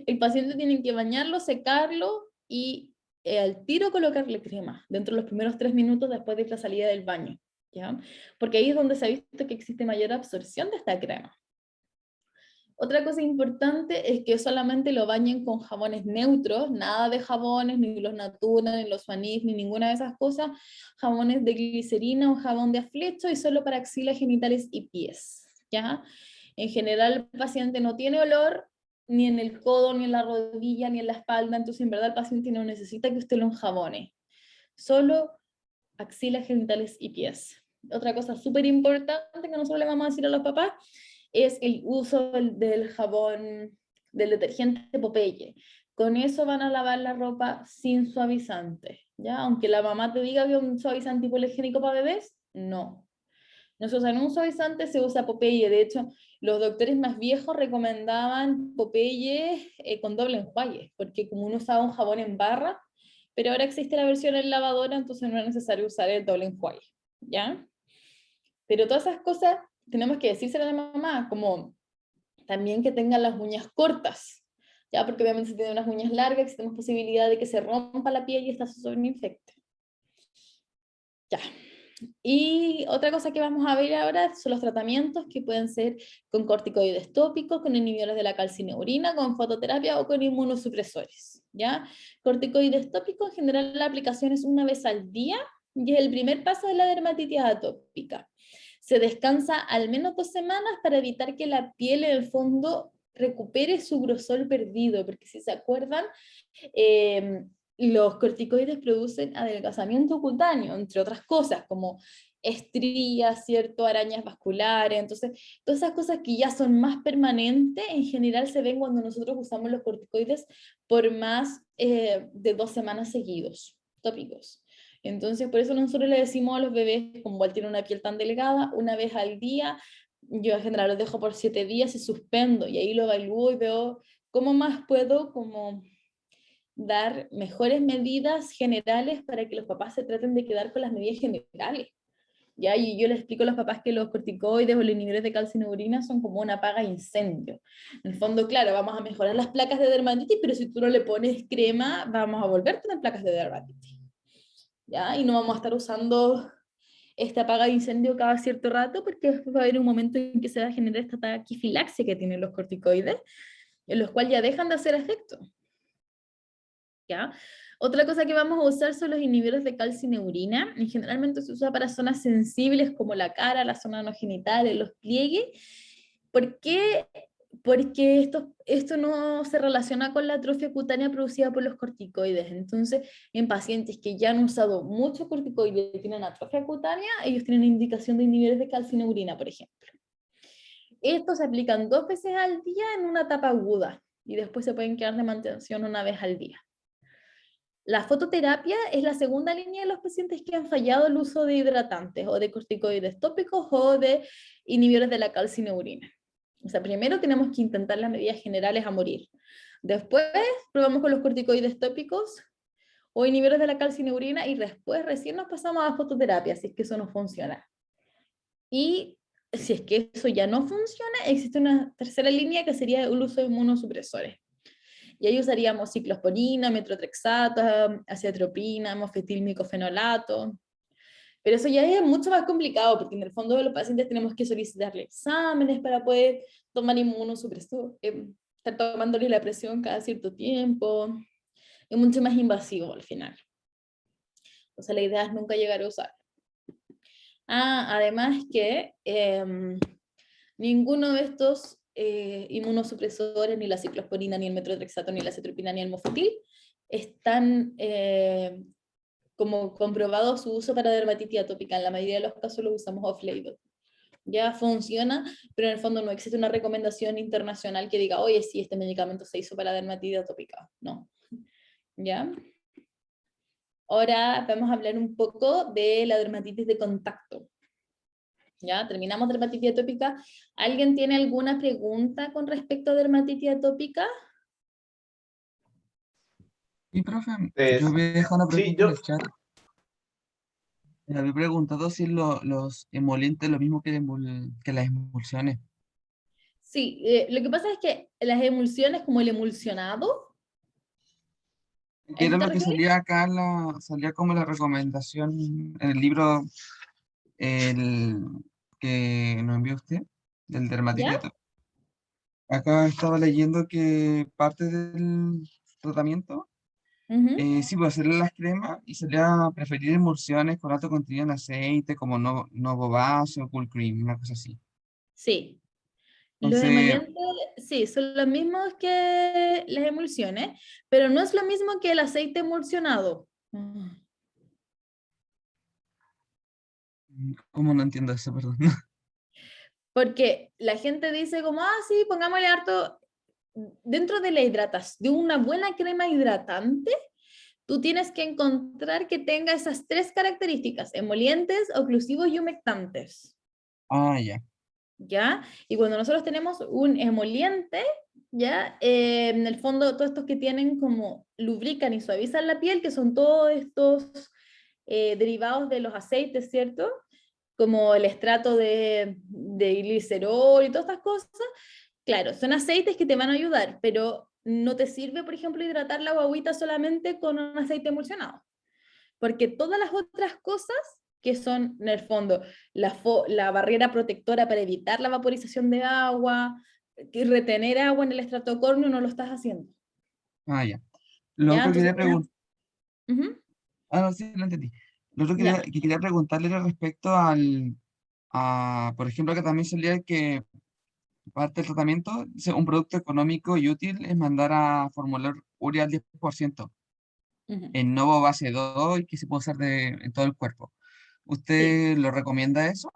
A: El paciente tiene que bañarlo, secarlo y al tiro colocarle crema dentro de los primeros 3 minutos después de la salida del baño, ¿ya? Porque ahí es donde se ha visto que existe mayor absorción de esta crema. Otra cosa importante es que solamente lo bañen con jabones neutros, nada de jabones, ni los Natura, ni los Suanif, ni ninguna de esas cosas, jabones de glicerina o jabón de aflecho y solo para axilas, genitales y pies, ¿ya? En general el paciente no tiene olor ni en el codo, ni en la rodilla, ni en la espalda, entonces en verdad el paciente no necesita que usted lo enjabone, solo axilas, genitales y pies. Otra cosa súper importante que nosotros le vamos a decir a los papás es el uso del jabón, del detergente Popeye. Con eso van a lavar la ropa sin suavizante, ¿ya? Aunque la mamá te diga que es un suavizante hipoalergénico para bebés, no. No se usa un suavizante, se usa Popeye. De hecho, los doctores más viejos recomendaban Popeye con doble enjuague, porque como uno usaba un jabón en barra, pero ahora existe la versión en lavadora, entonces no es necesario usar el doble enjuague, ¿ya? Pero todas esas cosas tenemos que decírselo a la mamá, como también que tengan las uñas cortas, ¿ya? Porque obviamente si tiene unas uñas largas, existe posibilidad de que se rompa la piel y esta se sobreinfecte. Ya. Y otra cosa que vamos a ver ahora son los tratamientos que pueden ser con corticoides tópicos, con inhibidores de la calcineurina, con fototerapia o con inmunosupresores, ¿ya? Corticoides tópicos, en general la aplicación es 1 vez al día y es el primer paso de la dermatitis atópica. Se descansa al menos 2 semanas para evitar que la piel en el fondo recupere su grosor perdido, porque si se acuerdan, los corticoides producen adelgazamiento cutáneo, entre otras cosas, como estrías, ¿cierto? Arañas vasculares, entonces, todas esas cosas que ya son más permanentes, en general se ven cuando nosotros usamos los corticoides por más de 2 semanas seguidos, tópicos. Entonces, por eso nosotros le decimos a los bebés, como él tiene una piel tan delgada, 1 vez al día, yo en general los dejo por 7 días y suspendo, y ahí lo evalúo y veo cómo más puedo como dar mejores medidas generales para que los papás se traten de quedar con las medidas generales. ¿Ya? Y yo les explico a los papás que los corticoides o los inhibidores de calcineurina son como una paga incendio. En el fondo, claro, vamos a mejorar las placas de dermatitis, pero si tú no le pones crema, vamos a volver a tener placas de dermatitis. ¿Ya? Y no vamos a estar usando esta paga de incendio cada cierto rato, porque después va a haber un momento en que se va a generar esta taquifilaxia que tienen los corticoides, en los cuales ya dejan de hacer efecto. ¿ya? Otra cosa que vamos a usar son los inhibidores de calcineurina, y generalmente se usa para zonas sensibles como la cara, la zona no genital, los pliegues. ¿Por qué? Porque esto no se relaciona con la atrofia cutánea producida por los corticoides. Entonces, en pacientes que ya han usado mucho corticoides y tienen atrofia cutánea, ellos tienen indicación de inhibidores de calcineurina, por ejemplo. Estos se aplican 2 veces al día en una etapa aguda y después se pueden quedar de mantención una vez al día. La fototerapia es la segunda línea de los pacientes que han fallado el uso de hidratantes o de corticoides tópicos o de inhibidores de la calcineurina. O sea, primero tenemos que intentar las medidas generales a morir. Después probamos con los corticoides tópicos o inhibidores de la calcineurina y después recién nos pasamos a fototerapia, si es que eso no funciona. Y si es que eso ya no funciona, existe una tercera línea que sería el uso de inmunosupresores. Y ahí usaríamos ciclosporina, metrotrexato, acetropina, mofetilmicofenolato. Pero eso ya es mucho más complicado, porque en el fondo de los pacientes tenemos que solicitarle exámenes para poder tomar inmunosupresor, estar tomándole la presión cada cierto tiempo. Es mucho más invasivo al final. O sea, la idea es nunca llegar a usar. Además que ninguno de estos inmunosupresores, ni la ciclosporina, ni el metrotrexato, ni la acetropina, ni el mofetil, están como comprobado su uso para dermatitis atópica. En la mayoría de los casos lo usamos off-label. Ya funciona, pero en el fondo no existe una recomendación internacional que diga, oye, sí, este medicamento se hizo para dermatitis atópica. No. ¿Ya? Ahora vamos a hablar un poco de la dermatitis de contacto. Ya, terminamos dermatitis atópica. ¿Alguien tiene alguna pregunta con respecto a dermatitis atópica?
B: Y profe, yo
C: Es-
B: había dejado una
C: sí,
B: pregunta en el chat. Me había preguntado si los emolientes es lo mismo que las emulsiones.
A: Sí, lo que pasa es que las emulsiones, como el emulsionado, ¿a
B: Que
A: eso
B: era
A: te
B: lo que
A: refieres?
B: salía acá, salía como la recomendación en el libro el, que nos envió usted, del dermatitis
A: ¿Ya?
B: atópica. Acá estaba leyendo que parte del tratamiento,
A: Ujú.
B: sí, puede hacerle las cremas y sería preferir emulsiones con alto contenido en aceite, como Novo Base o Cool Cream, una cosa así.
A: Sí. Los
B: Entonces,
A: emolientes, sí, son los mismos que las emulsiones, pero no es lo mismo que el aceite emulsionado.
B: ¿cómo no entiendo eso? Perdón.
A: Porque la gente dice como, sí, pongámosle harto, dentro de la hidratación, de una buena crema hidratante, tú tienes que encontrar que tenga esas 3 características: emolientes, oclusivos y humectantes.
B: Ah, ya.
A: ¿Ya? Y cuando nosotros tenemos un emoliente, ¿ya? En el fondo, todos estos que tienen como lubrican y suavizan la piel, que son todos estos derivados de los aceites, ¿cierto? Como el estrato de glicerol y todas estas cosas. Claro, son aceites que te van a ayudar, pero no te sirve, por ejemplo, hidratar la guagüita solamente con un aceite emulsionado, porque todas las otras cosas que son, en el fondo, la barrera protectora para evitar la vaporización de agua, que retener agua en el estrato córneo, no lo estás haciendo.
B: Ah, ya. Lo
A: ¿Ya?
B: otro que
A: Entonces,
B: quería preguntar,
A: ujú,
B: ah, no, sí, lo entendí. Lo otro
A: ya.
B: que quería preguntarle era respecto por ejemplo, que también salía que parte del tratamiento, dice, un producto económico y útil es mandar a formular urea al 10%
A: Ujú.
B: en Novo Base 2 y que se puede usar en todo el cuerpo.
A: Sí.
B: ¿Usted lo recomienda eso?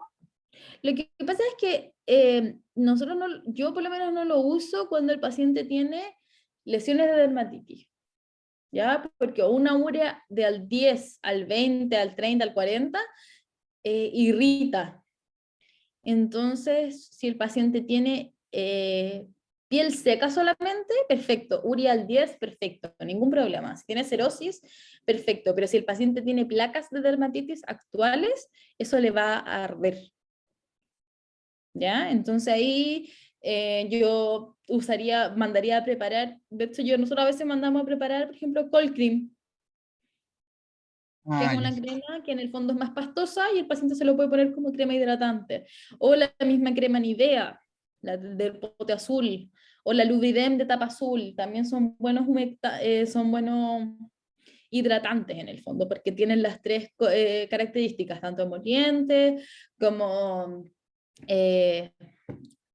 A: Lo que pasa es que nosotros no, yo por lo menos no lo uso cuando el paciente tiene lesiones de dermatitis, ¿ya? Porque una urea de al 10, al 20, al 30, al 40 irrita. Entonces, si el paciente tiene piel seca solamente, perfecto. Urea al 10, perfecto, ningún problema. Si tiene cerosis, perfecto. Pero si el paciente tiene placas de dermatitis actuales, eso le va a arder. ¿Ya? Entonces ahí yo mandaría a preparar, de hecho nosotros a veces mandamos a preparar, por ejemplo, cold cream, que es
B: Ah, ya.
A: una crema que en el fondo es más pastosa y el paciente se lo puede poner como crema hidratante. O la misma crema Nivea, la del pote azul, O la Luvidem de tapa azul, también son buenos, son buenos hidratantes en el fondo, porque tienen las tres características, tanto emolientes como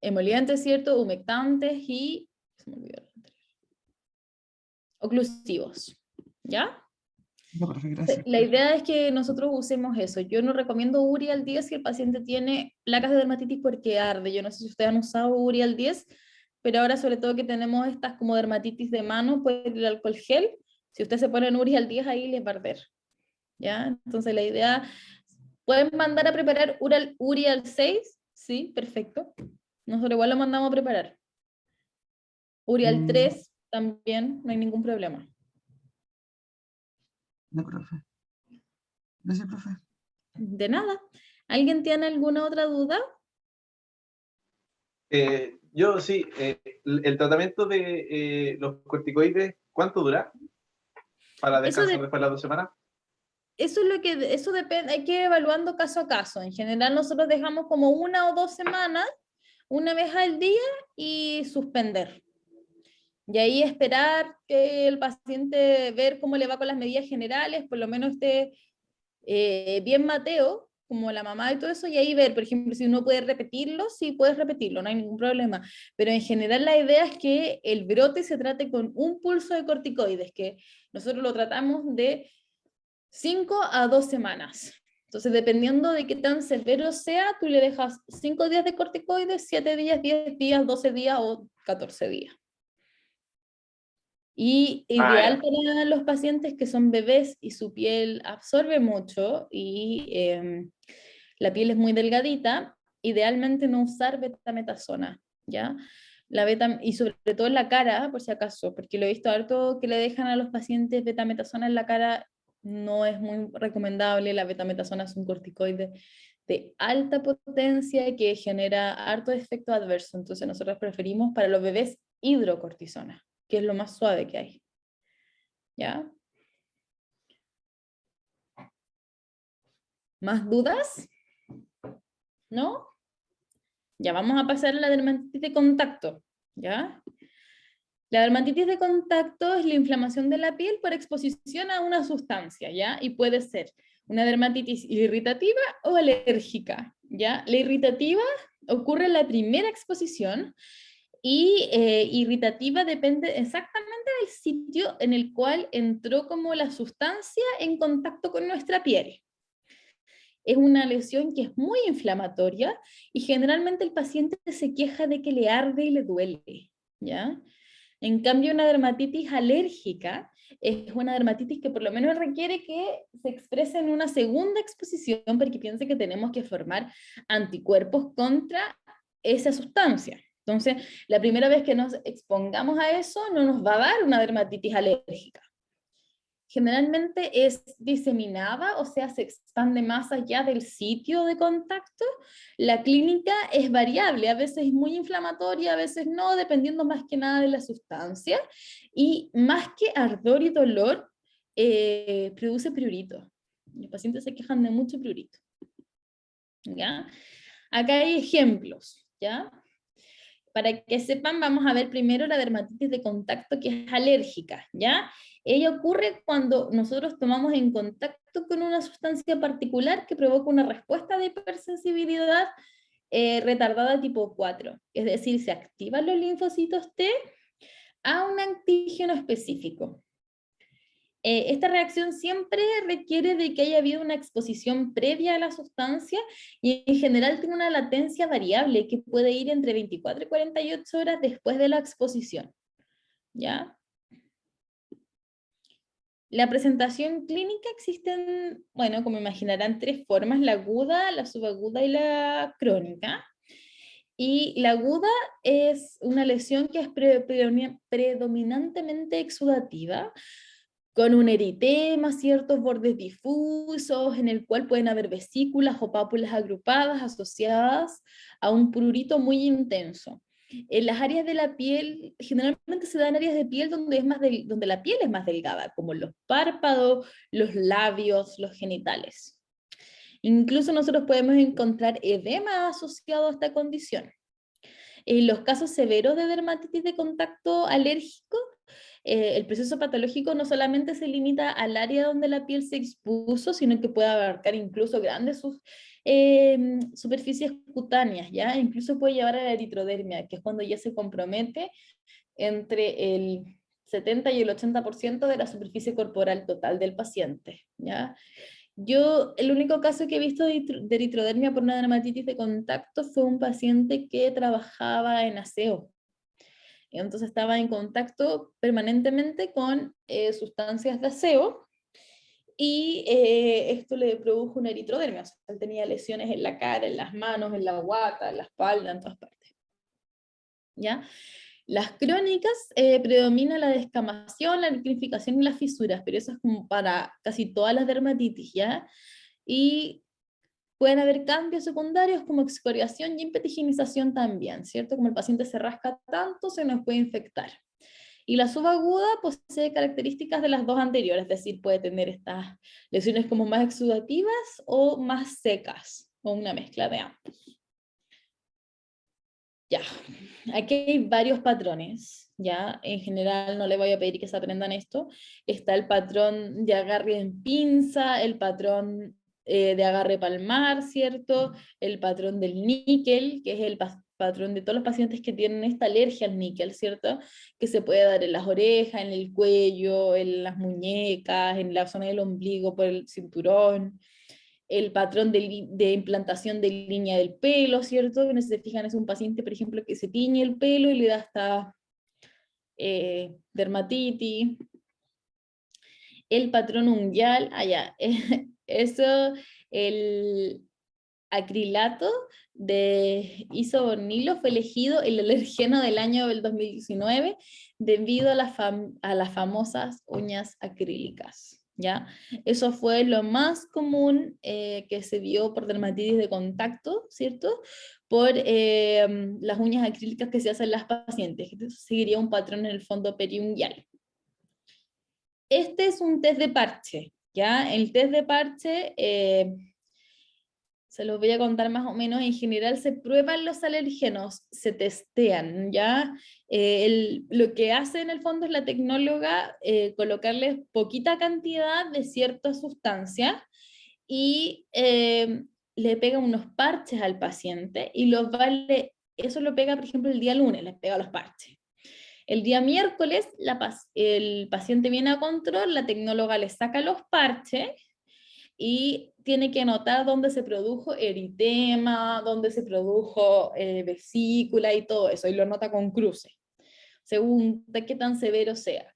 A: emolientes, ¿cierto? Humectantes y se me olvidó, oclusivos, ¿ya?
B: Ya, profe, gracias.
A: La idea es que nosotros usemos eso. Yo no recomiendo URI al 10 si el paciente tiene placas de dermatitis porque arde. Yo no sé si ustedes han usado URI al 10, pero ahora sobre todo que tenemos estas como dermatitis de mano, pues el alcohol gel, si ustedes se ponen URI al 10 ahí les va a arder. ¿Ya? Entonces la idea, ¿pueden mandar a preparar URI al 6? Sí, perfecto. Nosotros igual lo mandamos a preparar. URI al
B: Mm,
A: 3 también, no hay ningún problema.
B: ya, profe. Gracias, profe.
A: De nada. ¿Alguien tiene alguna otra duda?
C: Yo sí, el tratamiento de los corticoides, ¿cuánto dura? ¿Para
A: Eso,
C: descansar después de las 2 semanas?
A: eso es lo que, eso depende, hay que ir evaluando caso a caso. En general nosotros dejamos como 1 o 2 semanas, una vez al día y suspender. Y ahí esperar que el paciente, ver cómo le va con las medidas generales, por lo menos esté bien Mateo, como la mamá y todo eso, y ahí ver, por ejemplo, si uno puede repetirlo, sí puedes repetirlo, no hay ningún problema. Pero en general la idea es que el brote se trate con un pulso de corticoides, que nosotros lo tratamos de 5 a 2 semanas. Entonces, dependiendo de qué tan severo sea, tú le dejas 5 días de corticoides, 7 días, 10 días, 12 días o 14 días. Y
C: Ah,
A: ideal
C: ya.
A: para los pacientes que son bebés y su piel absorbe mucho y la piel es muy delgadita, idealmente no usar betametasona, ¿ya? Y sobre todo en la cara, por si acaso, porque lo he visto harto que le dejan a los pacientes betametasona en la cara, no es muy recomendable. La betametasona es un corticoide de alta potencia que genera harto efecto adverso, entonces nosotros preferimos para los bebés hidrocortisona, que es lo más suave que hay. ¿Ya? ¿Más dudas? ¿No? Ya vamos a pasar a la dermatitis de contacto. ¿Ya? La dermatitis de contacto es la inflamación de la piel por exposición a una sustancia, ¿ya? Y puede ser una dermatitis irritativa o alérgica, ¿ya? La irritativa ocurre en la primera exposición y irritativa depende exactamente del sitio en el cual entró como la sustancia en contacto con nuestra piel. Es una lesión que es muy inflamatoria y generalmente el paciente se queja de que le arde y le duele, ¿ya? En cambio, una dermatitis alérgica es una dermatitis que por lo menos requiere que se exprese en una segunda exposición porque piense que tenemos que formar anticuerpos contra esa sustancia. Entonces, la primera vez que nos expongamos a eso no nos va a dar una dermatitis alérgica. Generalmente es diseminada, o sea, se expande más allá del sitio de contacto. La clínica es variable, a veces es muy inflamatoria, a veces no, dependiendo más que nada de la sustancia. Y más que ardor y dolor, produce prurito. Los pacientes se quejan de mucho prurito. ¿Ya? Acá hay ejemplos, ¿ya? Para que sepan, vamos a ver primero la dermatitis de contacto, que es alérgica, ¿ya? Ella ocurre cuando nosotros tomamos en contacto con una sustancia particular que provoca una respuesta de hipersensibilidad retardada tipo 4. Es decir, se activan los linfocitos T a un antígeno específico. Esta reacción siempre requiere de que haya habido una exposición previa a la sustancia y en general tiene una latencia variable que puede ir entre 24 y 48 horas después de la exposición. ¿Ya? La presentación clínica existen, bueno, como imaginarán, 3 formas: la aguda, la subaguda y la crónica. Y la aguda es una lesión que es predominantemente exudativa, con un eritema, ciertos bordes difusos, en el cual pueden haber vesículas o pápulas agrupadas asociadas a un prurito muy intenso. En las áreas de la piel, generalmente se dan áreas de piel donde, donde la piel es más delgada, como los párpados, los labios, los genitales. Incluso nosotros podemos encontrar edema asociado a esta condición. En los casos severos de dermatitis de contacto alérgico, el proceso patológico no solamente se limita al área donde la piel se expuso, sino que puede abarcar incluso grandes superficies cutáneas, ¿ya? Incluso puede llevar a la eritrodermia, que es cuando ya se compromete entre el 70 y el 80% de la superficie corporal total del paciente, ¿ya? Yo, el único caso que he visto de eritrodermia por una dermatitis de contacto fue un paciente que trabajaba en aseo. Entonces estaba en contacto permanentemente con sustancias de aseo y esto le produjo una eritrodermia. O sea, él tenía lesiones en la cara, en las manos, en la guata, en la espalda, en todas partes. ¿Ya? Las crónicas predomina la descamación, la liqueficación y las fisuras, pero eso es como para casi todas las dermatitis, ¿ya? Y pueden haber cambios secundarios como excoriación y impetigenización también, ¿cierto? Como el paciente se rasca tanto, se nos puede infectar. Y la subaguda posee características de las dos anteriores, es decir, puede tener estas lesiones como más exudativas o más secas, o una mezcla de ambos. Ya, aquí hay varios patrones, ¿ya? En general no le voy a pedir que se aprendan esto. Está el patrón de agarre en pinza, el patrón de agarre palmar, ¿cierto? El patrón del níquel, que es el patrón de todos los pacientes que tienen esta alergia al níquel, ¿cierto? Que se puede dar en las orejas, en el cuello, en las muñecas, en la zona del ombligo, por el cinturón. El patrón de implantación de línea del pelo, ¿cierto? Si se fijan, es un paciente, por ejemplo, que se tiñe el pelo y le da hasta dermatitis. El patrón unguial, allá, eso, el acrilato de isobornilo fue elegido el alergeno del año del 2019 debido a las famosas uñas acrílicas. ¿Ya? Eso fue lo más común que se vio por dermatitis de contacto, ¿cierto? Por las uñas acrílicas que se hacen las pacientes. Entonces seguiría un patrón en el fondo periunguial. Este es un test de parche, ¿ya? El test de parche, se los voy a contar más o menos, en general se prueban los alérgenos, se testean, ¿ya? Lo que hace en el fondo es la tecnóloga colocarles poquita cantidad de cierta sustancia y le pega unos parches al paciente y eso lo pega, por ejemplo, el día lunes, le pega los parches. El día miércoles el paciente viene a control, la tecnóloga le saca los parches y tiene que anotar dónde se produjo eritema, dónde se produjo vesícula y todo eso, y lo anota con cruces, según de qué tan severo sea.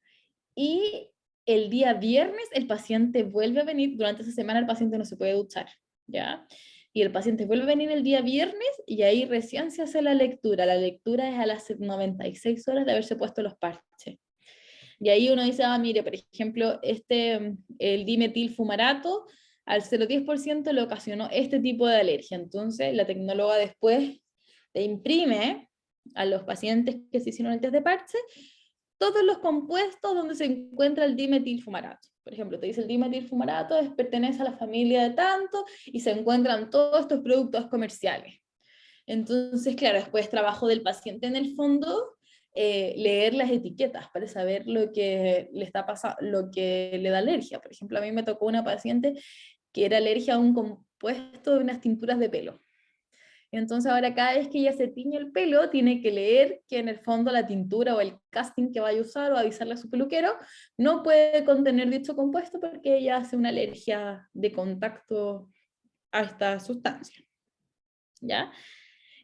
A: Y el día viernes el paciente vuelve a venir, durante esa semana el paciente no se puede duchar, ¿ya? Y el paciente vuelve a venir el día viernes y ahí recién se hace la lectura. La lectura es a las 96 horas de haberse puesto los parches. Y ahí uno dice, mire, por ejemplo, el dimetilfumarato al 0,10% le ocasionó este tipo de alergia. Entonces la tecnóloga después le imprime a los pacientes que se hicieron el test de parche todos los compuestos donde se encuentra el dimetilfumarato. Por ejemplo, te dice el dimetilfumarato pertenece a la familia de tanto y se encuentran todos estos productos comerciales. Entonces, claro, después trabajo del paciente en el fondo, leer las etiquetas para saber lo que le está pasando, lo que le da alergia. Por ejemplo, a mí me tocó una paciente que era alergia a un compuesto de unas tinturas de pelo. Entonces ahora cada vez que ella se tiñe el pelo, tiene que leer que en el fondo la tintura o el casting que vaya a usar o avisarle a su peluquero no puede contener dicho compuesto porque ella hace una alergia de contacto a esta sustancia. ¿Ya?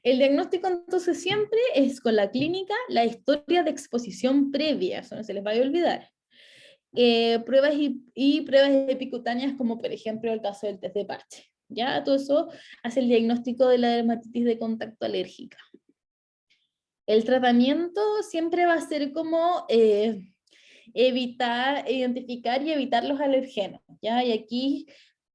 A: El diagnóstico entonces siempre es con la clínica, la historia de exposición previa, eso no se les vaya a olvidar. Pruebas y pruebas epicutáneas como por ejemplo el caso del test de parche. ¿Ya? Todo eso hace el diagnóstico de la dermatitis de contacto alérgica. El tratamiento siempre va a ser como identificar y evitar los alergenos. ¿Ya? Y aquí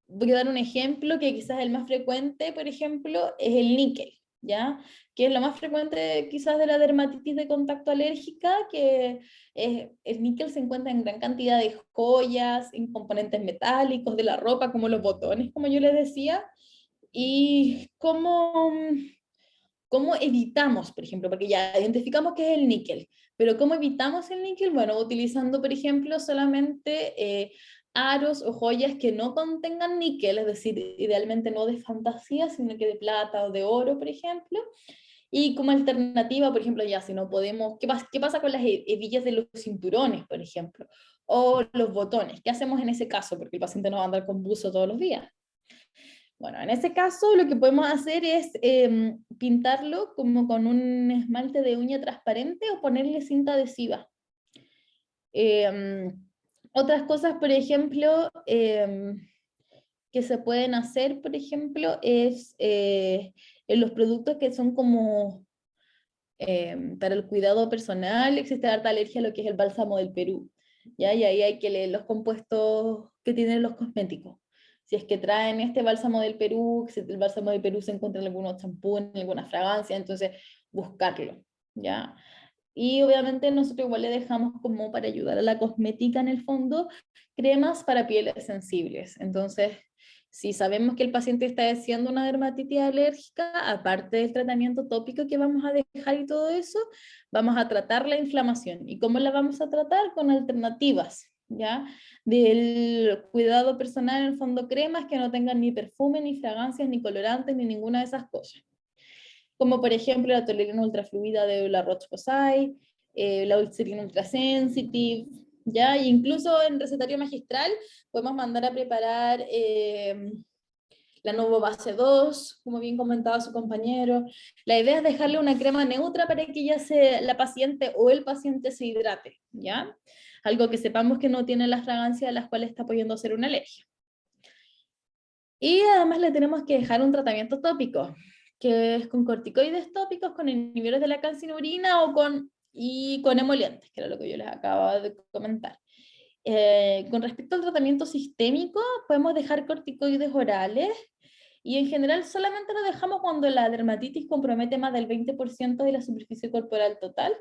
A: voy a dar un ejemplo que quizás el más frecuente, por ejemplo, es el níquel. ¿Ya? Que es lo más frecuente quizás de la dermatitis de contacto alérgica, que el níquel se encuentra en gran cantidad de joyas, en componentes metálicos de la ropa, como los botones, como yo les decía, y como ¿cómo evitamos, por ejemplo? Porque ya identificamos que es el níquel, pero ¿cómo evitamos el níquel? Bueno, utilizando, por ejemplo, solamente aros o joyas que no contengan níquel, es decir, idealmente no de fantasía, sino que de plata o de oro, por ejemplo. Y como alternativa, por ejemplo, ya si no podemos, qué pasa con las hebillas de los cinturones, por ejemplo? O los botones, ¿qué hacemos en ese caso? Porque el paciente no va a andar con buzo todos los días. Bueno, en ese caso lo que podemos hacer es pintarlo como con un esmalte de uña transparente o ponerle cinta adhesiva. Otras cosas, por ejemplo, que se pueden hacer, por ejemplo, es en los productos que son como para el cuidado personal, existe harta alergia a lo que es el bálsamo del Perú, ¿ya? Y ahí hay que leer los compuestos que tienen los cosméticos. Si es que traen este bálsamo del Perú, si el bálsamo del Perú se encuentra en algunos champús, en alguna fragancia, entonces buscarlo, ¿ya? Y obviamente nosotros igual le dejamos como para ayudar a la cosmética en el fondo, cremas para pieles sensibles. Entonces, si sabemos que el paciente está haciendo una dermatitis alérgica, aparte del tratamiento tópico que vamos a dejar y todo eso, vamos a tratar la inflamación. ¿Y cómo la vamos a tratar? Con alternativas, ¿ya? Del cuidado personal, en el fondo cremas que no tengan ni perfume, ni fragancias, ni colorantes, ni ninguna de esas cosas. Como por ejemplo la tolerancia ultrafluida de la Roche-Posay, la Eucerin Ultra Sensitive, ¿ya? E incluso en recetario magistral podemos mandar a preparar la Novo Base 2, como bien comentaba su compañero. La idea es dejarle una crema neutra para que ya la paciente o el paciente se hidrate, ¿ya? Algo que sepamos que no tiene las fragancias a las cuales está pudiendo hacer una alergia. Y además le tenemos que dejar un tratamiento tópico, que es con corticoides tópicos, con inhibidores de la calcinurina y con emolientes, que era lo que yo les acababa de comentar. Con respecto al tratamiento sistémico, podemos dejar corticoides orales y en general solamente lo dejamos cuando la dermatitis compromete más del 20% de la superficie corporal total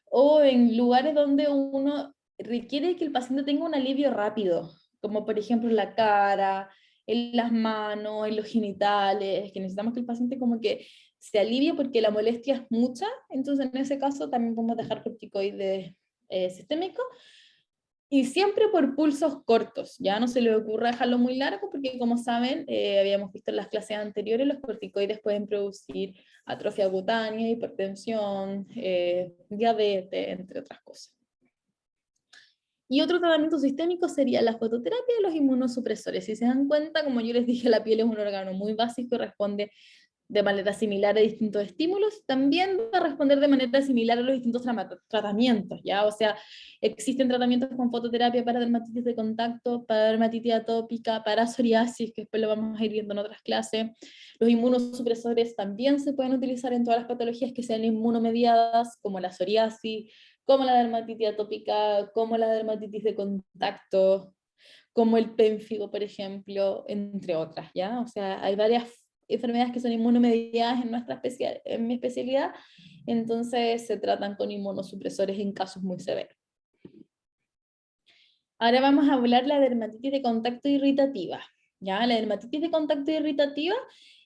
A: o en lugares donde uno requiere que el paciente tenga un alivio rápido, como por ejemplo en la cara, en las manos, en los genitales, que necesitamos que el paciente como que se alivie porque la molestia es mucha, entonces en ese caso también podemos dejar corticoides sistémicos y siempre por pulsos cortos, ya no se le ocurra dejarlo muy largo porque como saben, habíamos visto en las clases anteriores, los corticoides pueden producir atrofia cutánea, hipertensión, diabetes, entre otras cosas. Y otro tratamiento sistémico sería la fototerapia y los inmunosupresores. Si se dan cuenta, como yo les dije, la piel es un órgano muy básico y responde de manera similar a distintos estímulos, también va a responder de manera similar a los distintos tratamientos, ¿ya? O sea, existen tratamientos con fototerapia para dermatitis de contacto, para dermatitis atópica, para psoriasis, que después lo vamos a ir viendo en otras clases. Los inmunosupresores también se pueden utilizar en todas las patologías que sean inmunomediadas, como la psoriasis, como la dermatitis atópica, como la dermatitis de contacto, como el pénfigo, por ejemplo, entre otras, ¿ya? O sea, hay varias enfermedades que son inmunomediadas en mi especialidad, entonces se tratan con inmunosupresores en casos muy severos. Ahora vamos a hablar de la dermatitis de contacto irritativa, ¿ya? La dermatitis de contacto irritativa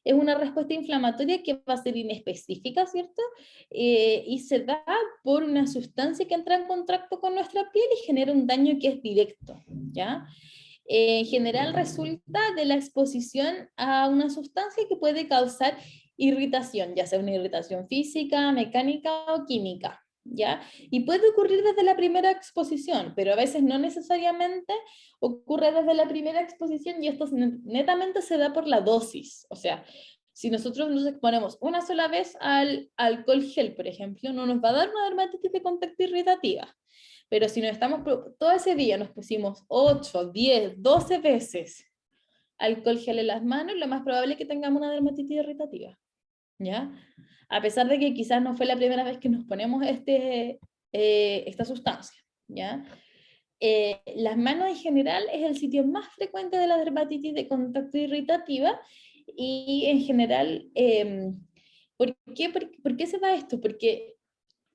A: es una respuesta inflamatoria que va a ser inespecífica, ¿cierto? Y se da por una sustancia que entra en contacto con nuestra piel y genera un daño que es directo, ¿ya? En general resulta de la exposición a una sustancia que puede causar irritación, ya sea una irritación física, mecánica o química, ¿ya? Y puede ocurrir desde la primera exposición, pero a veces no necesariamente ocurre desde la primera exposición y esto netamente se da por la dosis, o sea, si nosotros nos exponemos una sola vez al alcohol gel, por ejemplo, no nos va a dar una dermatitis de contacto irritativa. Pero si nos estamos, todo ese día nos pusimos 8, 10, 12 veces alcohol gel en las manos, lo más probable es que tengamos una dermatitis irritativa, ¿ya? A pesar de que quizás no fue la primera vez que nos ponemos esta sustancia, ¿ya? Las manos en general es el sitio más frecuente de la dermatitis de contacto irritativa y en general, ¿por qué se da esto? Porque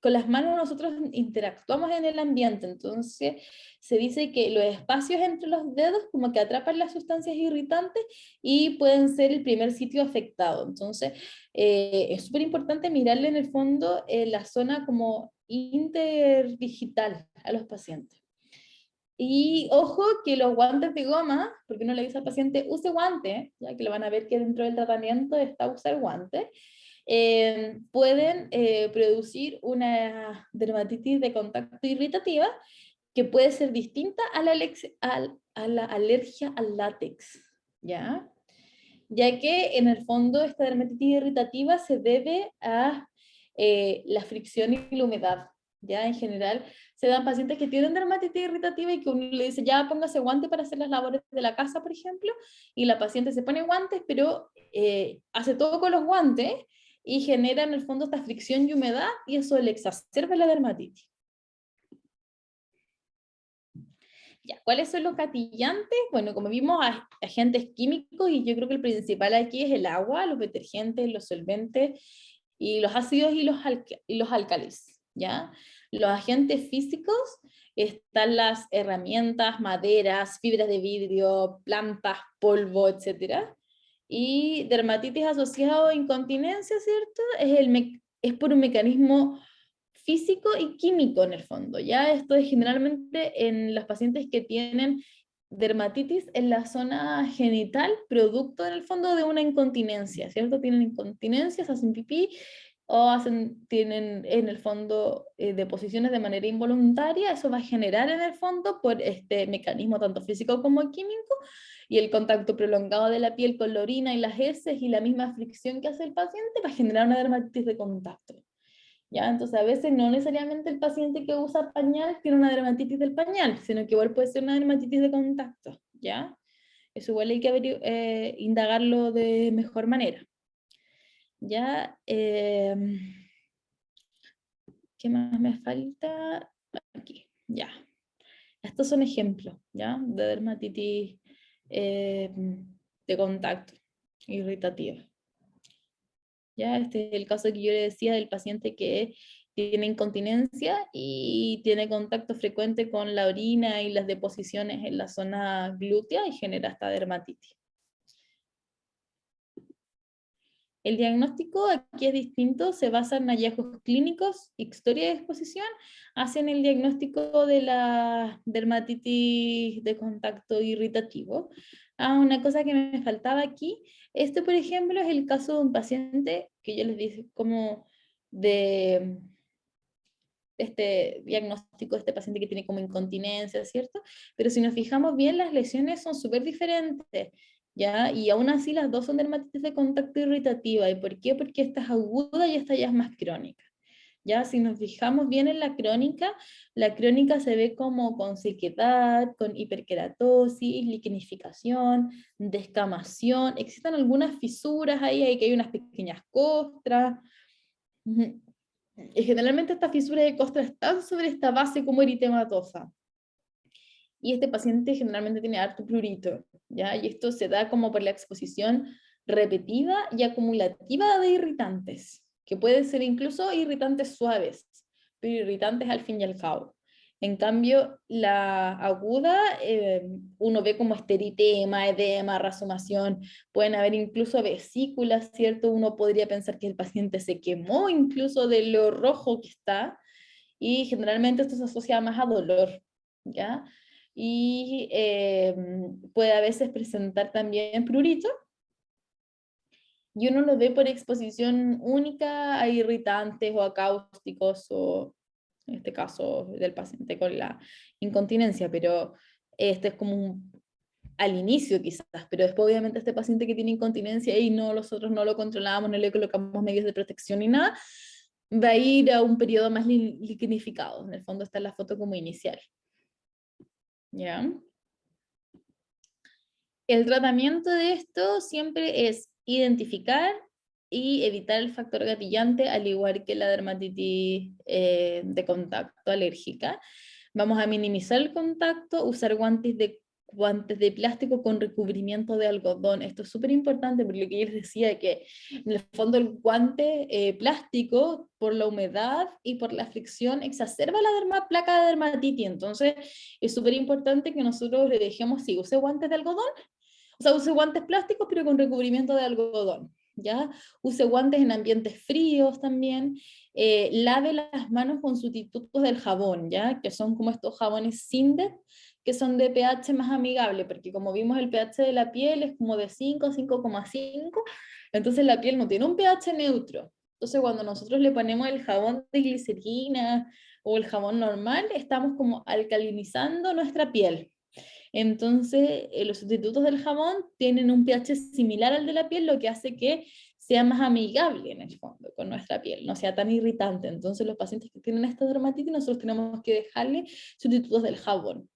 A: con las manos nosotros interactuamos en el ambiente, entonces se dice que los espacios entre los dedos como que atrapan las sustancias irritantes y pueden ser el primer sitio afectado. Entonces es súper importante mirarle en el fondo la zona como interdigital a los pacientes. Y ojo que los guantes de goma, porque uno le dice al paciente use guante, ya que lo van a ver que dentro del tratamiento está usar guante, pueden producir una dermatitis de contacto irritativa que puede ser distinta a a la alergia al látex, ¿ya? Ya que en el fondo esta dermatitis irritativa se debe a la fricción y la humedad. Ya en general se dan pacientes que tienen dermatitis irritativa y que uno le dice ya póngase guante para hacer las labores de la casa, por ejemplo, y la paciente se pone guantes, pero hace todo con los guantes y genera en el fondo esta fricción y humedad y eso le exacerba la dermatitis. Ya, ¿cuáles son los gatillantes? Bueno, como vimos, agentes químicos, y yo creo que el principal aquí es el agua, los detergentes, los solventes, y los ácidos y los álcalis, ¿ya? Los agentes físicos están las herramientas, maderas, fibras de vidrio, plantas, polvo, etc. Y dermatitis asociada a incontinencia, ¿cierto? Es por un mecanismo físico y químico en el fondo, ¿ya? Esto es generalmente en los pacientes que tienen dermatitis en la zona genital, producto en el fondo de una incontinencia, ¿cierto? Tienen incontinencias, hacen pipí o tienen en el fondo deposiciones de manera involuntaria, eso va a generar en el fondo por este mecanismo tanto físico como químico y el contacto prolongado de la piel con la orina y las heces y la misma fricción que hace el paciente va a generar una dermatitis de contacto. ¿Ya? Entonces a veces no necesariamente el paciente que usa pañal tiene una dermatitis del pañal, sino que igual puede ser una dermatitis de contacto, ¿ya? Eso igual hay que indagarlo de mejor manera. ¿Ya? ¿Qué más me falta? Aquí, ya. Estos son ejemplos, ¿ya? De dermatitis de contacto irritativa. ¿Ya? Este es el caso que yo le decía del paciente que tiene incontinencia y tiene contacto frecuente con la orina y las deposiciones en la zona glútea y genera esta dermatitis. El diagnóstico aquí es distinto, se basa en hallazgos clínicos, historia de exposición, hacen el diagnóstico de la dermatitis de contacto irritativo. Una cosa que me faltaba aquí, este por ejemplo es el caso de un paciente que yo les dije como de este diagnóstico de este paciente que tiene como incontinencia, ¿cierto? Pero si nos fijamos bien, las lesiones son súper diferentes, ¿ya? Y aún así las dos son dermatitis de contacto irritativa. ¿Y por qué? Porque esta es aguda y esta ya es más crónica. Ya, si nos fijamos bien en la crónica se ve como con sequedad, con hiperkeratosis, liquenificación, descamación, existen algunas fisuras ahí que hay unas pequeñas costras. Y generalmente estas fisuras de costra están sobre esta base como eritematosa. Y este paciente generalmente tiene harto prurito, ¿ya? Y esto se da como por la exposición repetida y acumulativa de irritantes, que pueden ser incluso irritantes suaves, pero irritantes al fin y al cabo. En cambio, la aguda, uno ve como eritema, edema, rasumación, pueden haber incluso vesículas, ¿cierto? Uno podría pensar que el paciente se quemó incluso de lo rojo que está, y generalmente esto se asocia más a dolor, ¿ya? Y puede a veces presentar también prurito, y uno lo ve por exposición única a irritantes o a cáusticos, o en este caso del paciente con la incontinencia, pero este es como al inicio quizás, pero después obviamente este paciente que tiene incontinencia y nosotros no lo controlamos, no le colocamos medios de protección ni nada, va a ir a un periodo más liquenificado. En el fondo está la foto como inicial. ¿Ya? El tratamiento de esto siempre es identificar y evitar el factor gatillante, al igual que la dermatitis de contacto alérgica. Vamos a minimizar el contacto, usar guantes de guantes de plástico con recubrimiento de algodón. Esto es súper importante porque lo que yo les decía, que en el fondo el guante plástico, por la humedad y por la fricción, exacerba la placa de dermatitis. Entonces es súper importante que nosotros le dejemos, sí, use guantes de algodón, o sea, use guantes plásticos pero con recubrimiento de algodón. ¿Ya? Use guantes en ambientes fríos también. Lave las manos con sustitutos del jabón, ¿ya? Que son como estos jabones Cinder, que son de pH más amigable, porque como vimos el pH de la piel es como de 5, 5,5, entonces la piel no tiene un pH neutro. Entonces cuando nosotros le ponemos el jabón de glicerina o el jabón normal, estamos como alcalinizando nuestra piel. Entonces, los sustitutos del jabón tienen un pH similar al de la piel, lo que hace que sea más amigable en el fondo con nuestra piel, no sea tan irritante. Entonces, los pacientes que tienen esta dermatitis, nosotros tenemos que dejarle sustitutos del jabón.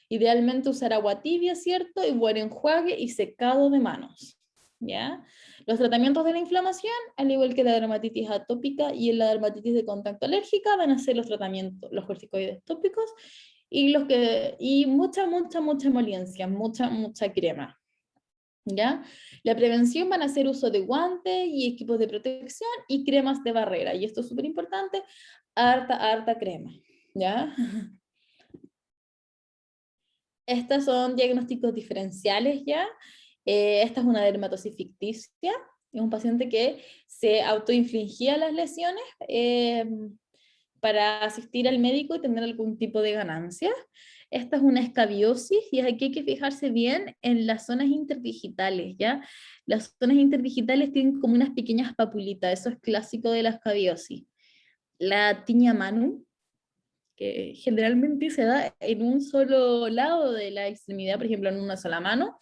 A: Idealmente usar agua tibia, ¿cierto? Y buen enjuague y secado de manos. ¿Ya? Los tratamientos de la inflamación, al igual que la dermatitis atópica y la dermatitis de contacto alérgica, van a ser los tratamientos, los corticoides tópicos y mucha emoliencia, mucha crema. ¿Ya? La prevención van a hacer uso de guantes y equipos de protección y cremas de barrera. Y esto es súper importante, harta crema. ¿Ya? Estas son diagnósticos diferenciales ya. Esta es una dermatosis ficticia. Es un paciente que se autoinfligía las lesiones para asistir al médico y tener algún tipo de ganancia. Esta es una escabiosis y aquí hay que fijarse bien en las zonas interdigitales, ¿ya? Las zonas interdigitales tienen como unas pequeñas papulitas, eso es clásico de la escabiosis. La tiña manum, que generalmente se da en un solo lado de la extremidad, por ejemplo, en una sola mano,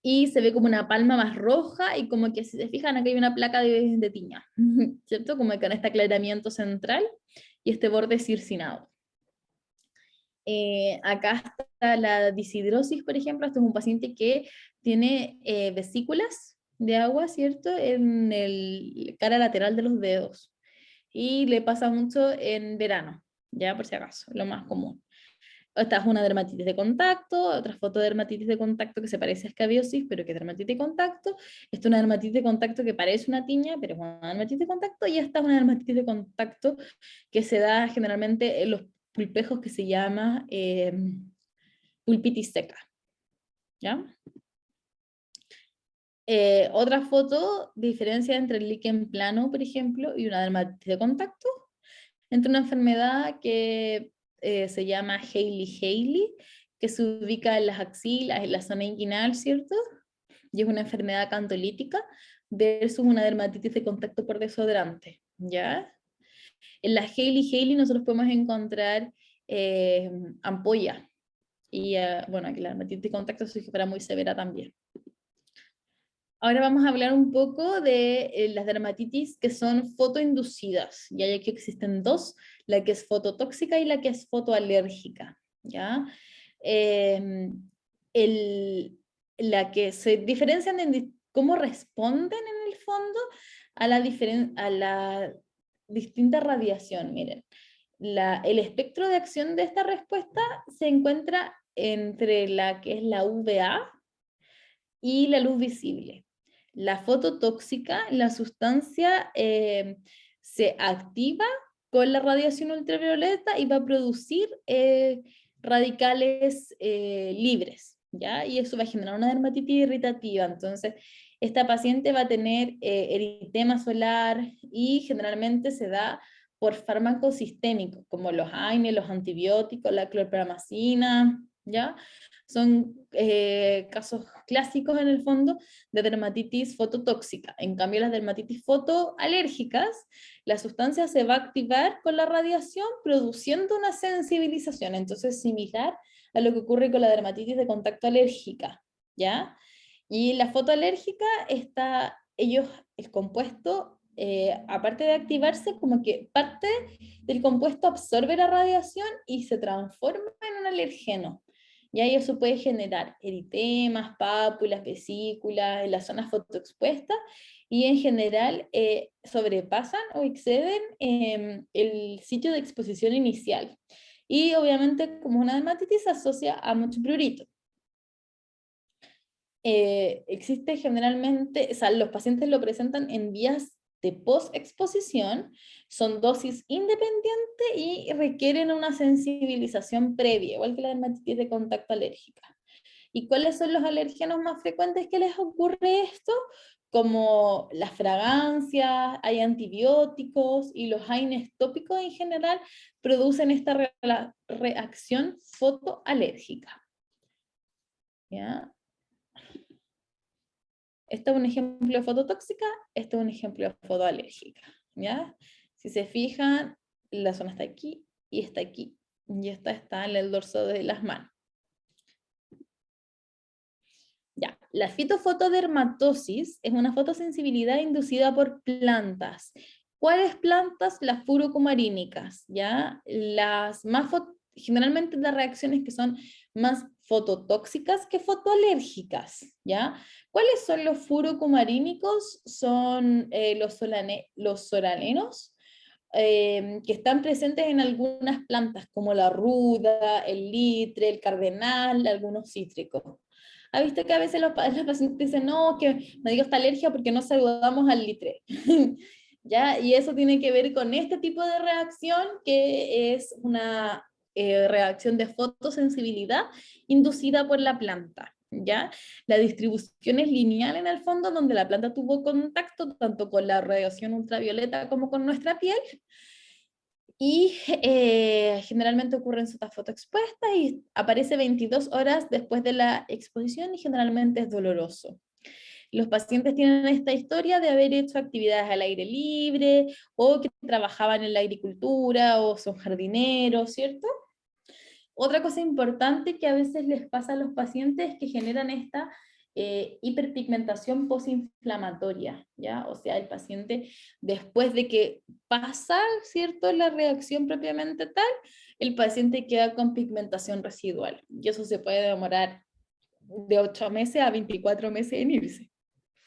A: y se ve como una palma más roja y como que si se fijan aquí hay una placa de tiña, ¿cierto? Como que con este aclaramiento central y este borde circinado. Acá está la disidrosis, por ejemplo. Este es un paciente que tiene vesículas de agua, ¿cierto? En el cara lateral de los dedos. Y le pasa mucho en verano, ya por si acaso, lo más común. Esta es una dermatitis de contacto, otra foto de dermatitis de contacto que se parece a escabiosis, pero que es dermatitis de contacto. Esta es una dermatitis de contacto que parece una tiña, pero es una dermatitis de contacto. Y esta es una dermatitis de contacto que se da generalmente en los pulpejos, que se llama pulpitis seca. ¿Ya? Otra foto, diferencia entre el líquen plano, por ejemplo, y una dermatitis de contacto, entre una enfermedad que se llama Hailey-Hailey, que se ubica en las axilas, en la zona inguinal, ¿cierto? Y es una enfermedad cantolítica, versus una dermatitis de contacto por desodorante, ¿ya? En la Hailey-Hailey nosotros podemos encontrar ampolla, y bueno, aquí la dermatitis de contacto se fuera muy severa también. Ahora vamos a hablar un poco de las dermatitis que son fotoinducidas. Y hay aquí existen dos, la que es fototóxica y la que es fotoalérgica. ¿Ya? El, la que se diferencian en cómo responden en el fondo a la distinta radiación. Miren, el espectro de acción de esta respuesta se encuentra entre la que es la UVA y la luz visible. La fototóxica, la sustancia se activa con la radiación ultravioleta y va a producir radicales libres, ¿ya? Y eso va a generar una dermatitis irritativa. Entonces, esta paciente va a tener eritema solar y generalmente se da por fármacos sistémicos, como los AINE, los antibióticos, la clorpramazina, ¿ya? Son casos clásicos en el fondo de dermatitis fototóxica. En cambio, las dermatitis fotoalérgicas, la sustancia se va a activar con la radiación produciendo una sensibilización. Entonces, similar a lo que ocurre con la dermatitis de contacto alérgica, ¿ya? Y la fotoalérgica está, el compuesto, aparte de activarse, como que parte del compuesto absorbe la radiación y se transforma en un alergeno. Y ahí eso puede generar eritemas, pápulas, vesículas en las zonas fotoexpuestas y en general sobrepasan o exceden el sitio de exposición inicial. Y obviamente como una dermatitis se asocia a mucho prurito. existe generalmente, o sea, los pacientes lo presentan en vías de post-exposición, son dosis independientes y requieren una sensibilización previa, igual que la dermatitis de contacto alérgica. ¿Y cuáles son los alérgenos más frecuentes que les ocurre esto? Como las fragancias, hay antibióticos y los AINES tópicos en general producen esta reacción fotoalérgica. ¿Ya? Este es un ejemplo de fototóxica, este es un ejemplo de fotoalérgica. ¿Ya? Si se fijan, la zona está aquí y está aquí. Y esta está en el dorso de las manos. Ya, la fitofotodermatosis es una fotosensibilidad inducida por plantas. ¿Cuáles plantas? Las furocomarínicas, ¿ya? Las más generalmente las reacciones que son más fototóxicas que fotoalérgicas, ¿ya? ¿Cuáles son los furocomarínicos? Son los soralenos, que están presentes en algunas plantas, como la ruda, el litre, el cardenal, algunos cítricos. ¿Ha visto que a veces los pacientes dicen, no, que me dio esta alergia porque no saludamos al litre? ¿Ya? Y eso tiene que ver con este tipo de reacción, que es una reacción de fotosensibilidad inducida por la planta. ¿Ya? La distribución es lineal en el fondo, donde la planta tuvo contacto tanto con la radiación ultravioleta como con nuestra piel, y generalmente ocurre en zonas fotoexpuestas y aparece 22 horas después de la exposición y generalmente es doloroso. Los pacientes tienen esta historia de haber hecho actividades al aire libre o que trabajaban en la agricultura o son jardineros, ¿cierto? Otra cosa importante que a veces les pasa a los pacientes es que generan esta hiperpigmentación posinflamatoria, ¿ya? O sea, el paciente, después de que pasa, ¿cierto?, la reacción propiamente tal, el paciente queda con pigmentación residual. Y eso se puede demorar de 8 meses a 24 meses en irse.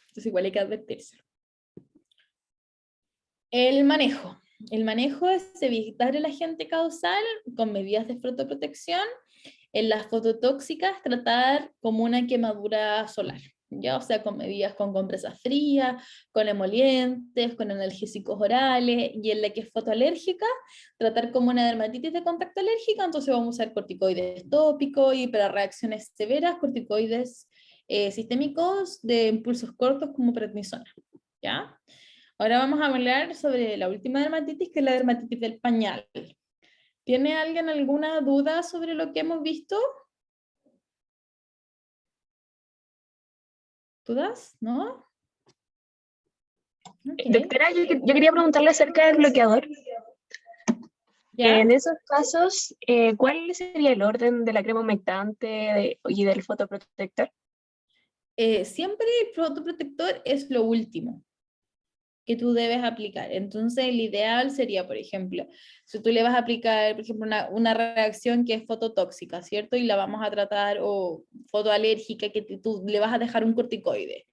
A: Entonces igual hay que advertírselo. El manejo. El manejo es evitar el agente causal con medidas de fotoprotección. En las fototóxicas, tratar como una quemadura solar, ¿ya? O sea, con medidas con compresas frías, con emolientes, con analgésicos orales, y en la que es fotoalérgica, tratar como una dermatitis de contacto alérgica, entonces vamos a usar corticoides tópicos y para reacciones severas, corticoides sistémicos de impulsos cortos como prednisona, ¿ya? Ahora vamos a hablar sobre la última dermatitis, que es la dermatitis del pañal. ¿Tiene alguien alguna duda sobre lo que hemos visto? ¿Dudas? ¿No? Okay.
D: Doctora, yo quería preguntarle acerca del bloqueador.
A: ¿Ya?
D: En esos casos, ¿cuál sería el orden de la crema humectante y del fotoprotector?
A: Siempre el fotoprotector es lo último que tú debes aplicar. Entonces, el ideal sería, por ejemplo, si tú le vas a aplicar, por ejemplo, una reacción que es fototóxica, ¿cierto? Y la vamos a tratar, o fotoalérgica, que tú le vas a dejar un corticoide.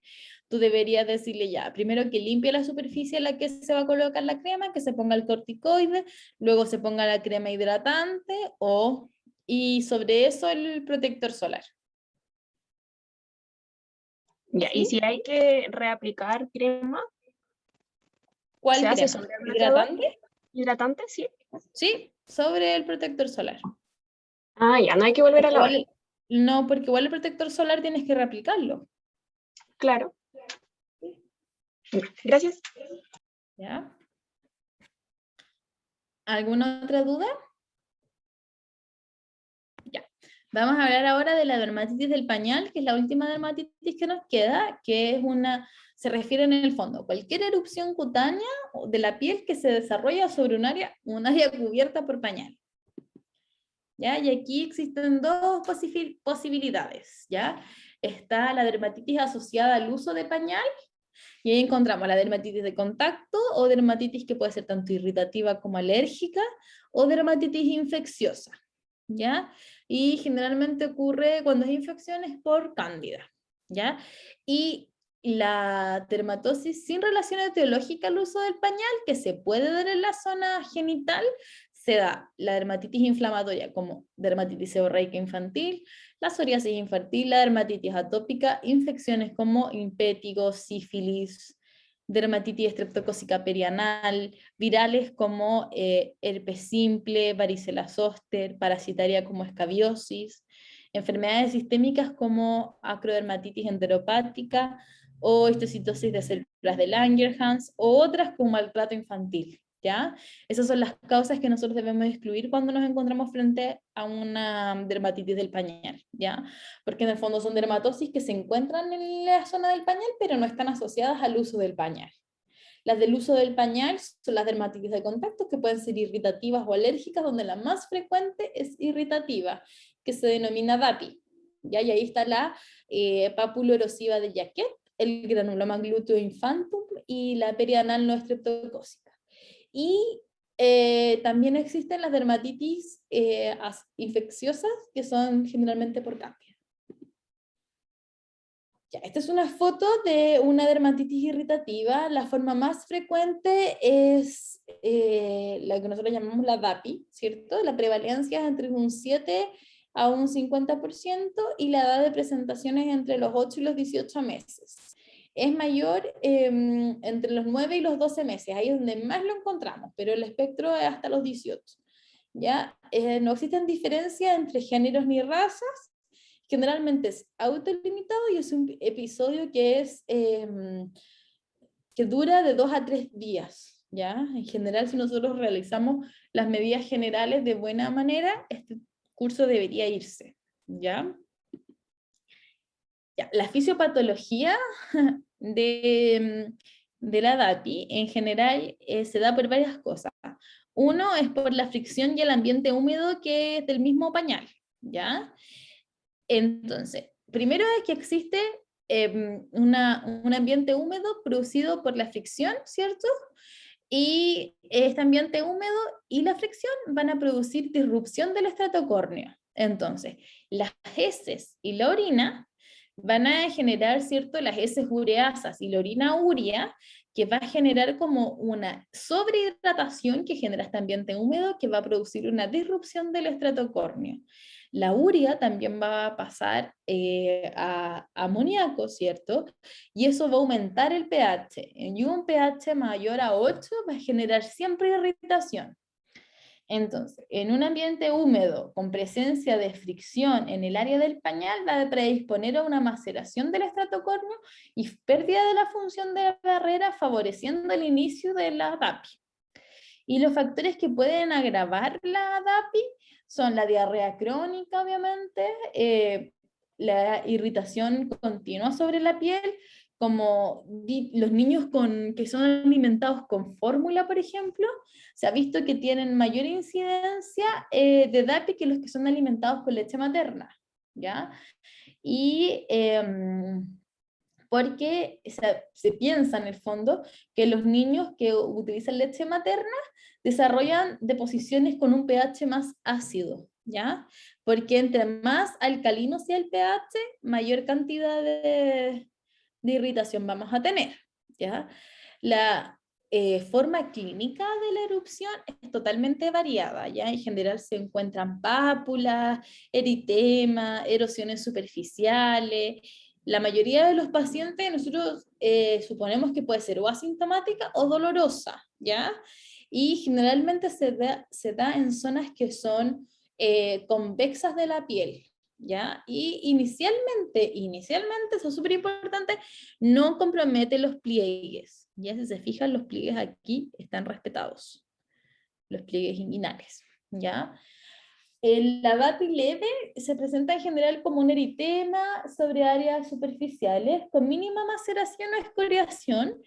A: Tú deberías decirle ya, primero que limpie la superficie en la que se va a colocar la crema, que se ponga el corticoide, luego se ponga la crema hidratante, y sobre eso el protector solar.
D: Ya,
A: ¿Sí?
D: y si hay que reaplicar crema,
A: ¿Cuál
D: ¿se hace
A: crema?
D: sobre el bloqueador?
A: ¿Hidratante?
D: ¿Hidratante? Sí.
A: Sí, sobre el protector solar.
D: Ah, ya, no hay que volver a lavar.
A: No, porque igual el protector solar tienes que reaplicarlo.
D: Claro. Gracias.
A: ¿Ya? ¿Alguna otra duda? Ya. Vamos a hablar ahora de la dermatitis del pañal, que es la última dermatitis que nos queda, que es se refiere en el fondo a cualquier erupción cutánea de la piel que se desarrolla sobre un área cubierta por pañal. ¿Ya? Y aquí existen dos posibilidades, ¿ya? Está la dermatitis asociada al uso de pañal, y ahí encontramos la dermatitis de contacto, o dermatitis que puede ser tanto irritativa como alérgica, o dermatitis infecciosa, ¿ya? Y generalmente ocurre cuando es infección es por cándida, ¿ya? Y la dermatosis sin relación etiológica al uso del pañal, que se puede dar en la zona genital, se da la dermatitis inflamatoria como dermatitis seborreica infantil, la psoriasis infantil, la dermatitis atópica, infecciones como impétigo, sífilis, dermatitis estreptocócica perianal, virales como herpes simple, varicela zoster, parasitaria como escabiosis, enfermedades sistémicas como acrodermatitis enteropática o histocitosis de células de Langerhans, o otras como maltrato infantil, ¿ya? Esas son las causas que nosotros debemos excluir cuando nos encontramos frente a una dermatitis del pañal, ¿ya? Porque en el fondo son dermatosis que se encuentran en la zona del pañal, pero no están asociadas al uso del pañal. Las del uso del pañal son las dermatitis de contacto, que pueden ser irritativas o alérgicas, donde la más frecuente es irritativa, que se denomina DAPI. ¿Ya? Y ahí está la pápulo erosiva de Jacquet, el granuloma glúteo infantum y la perianal no estreptocócica. Y también existen las dermatitis infecciosas, que son generalmente por cambio. Ya, esta es una foto de una dermatitis irritativa. La forma más frecuente es la que nosotros llamamos la DAPI, ¿cierto? La prevalencia es entre un 7 a un 50% y la edad de presentación es entre los 8 y los 18 meses. Es mayor entre los 9 y los 12 meses, ahí es donde más lo encontramos, pero el espectro es hasta los 18. ¿Ya? No existen diferencias entre géneros ni razas. Generalmente es autolimitado y es un episodio que que dura de 2 a 3 días, ¿ya? En general, si nosotros realizamos las medidas generales de buena manera, este curso debería irse, ¿ya? Ya, la fisiopatología de la DAPI en general se da por varias cosas. Uno es por la fricción y el ambiente húmedo que es del mismo pañal, ¿ya? Entonces, primero es que existe un ambiente húmedo producido por la fricción, ¿cierto? Y este ambiente húmedo y la fricción van a producir disrupción del estrato córneo. Entonces, las heces y la orina van a generar, ¿cierto? Las heces ureasas y la orina urea, que va a generar como una sobrehidratación que genera este ambiente húmedo que va a producir una disrupción del estrato córneo. La urea también va a pasar a amoníaco, ¿cierto? Y eso va a aumentar el pH. Y un pH mayor a 8 va a generar siempre irritación. Entonces, en un ambiente húmedo con presencia de fricción en el área del pañal va a predisponer a una maceración del estrato córneo y pérdida de la función de la barrera, favoreciendo el inicio de la DAPI. Y los factores que pueden agravar la DAPI son la diarrea crónica, obviamente, la irritación continua sobre la piel, como los niños que son alimentados con fórmula, por ejemplo, se ha visto que tienen mayor incidencia de DAPI que los que son alimentados con leche materna, ¿ya? Y porque se piensa en el fondo que los niños que utilizan leche materna desarrollan deposiciones con un pH más ácido, ¿ya? Porque entre más alcalino sea el pH, mayor cantidad de irritación vamos a tener, ¿ya? La forma clínica de la erupción es totalmente variada, ¿ya? En general se encuentran pápulas, eritema, erosiones superficiales. La mayoría de los pacientes nosotros suponemos que puede ser o asintomática o dolorosa, ¿ya? Y generalmente se da en zonas que son convexas de la piel, ¿ya? Y inicialmente, eso es súper importante, no compromete los pliegues, ¿ya? Si se fijan, los pliegues aquí están respetados, los pliegues inguinales, ¿ya? La DAPI leve se presenta en general como un eritema sobre áreas superficiales con mínima maceración o escoriación,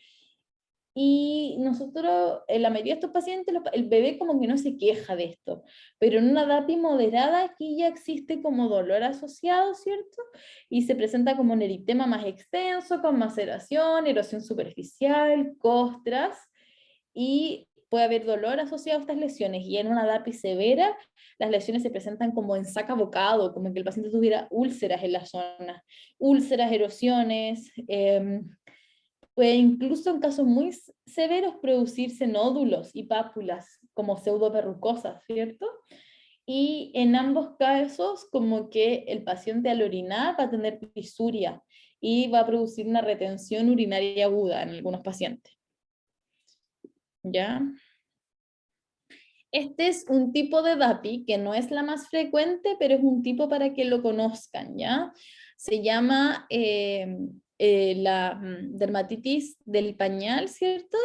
A: y nosotros, en la mayoría de estos pacientes, el bebé como que no se queja de esto, pero en una DAPI moderada aquí ya existe como dolor asociado, ¿cierto? Y se presenta como un eritema más extenso, con maceración, erosión superficial, costras, y puede haber dolor asociado a estas lesiones. Y en una DAPI severa, las lesiones se presentan como en saca bocado, como que el paciente tuviera úlceras en la zona, úlceras, erosiones, puede incluso en casos muy severos producirse nódulos y pápulas como pseudoverrucosas, ¿cierto? y en ambos casos como que el paciente al orinar va a tener disuria y va a producir una retención urinaria aguda en algunos pacientes. ¿Ya? Este es un tipo de DAPI que no es la más frecuente, pero es un tipo para que lo conozcan, ¿ya? Se llama la dermatitis del pañal, ¿cierto?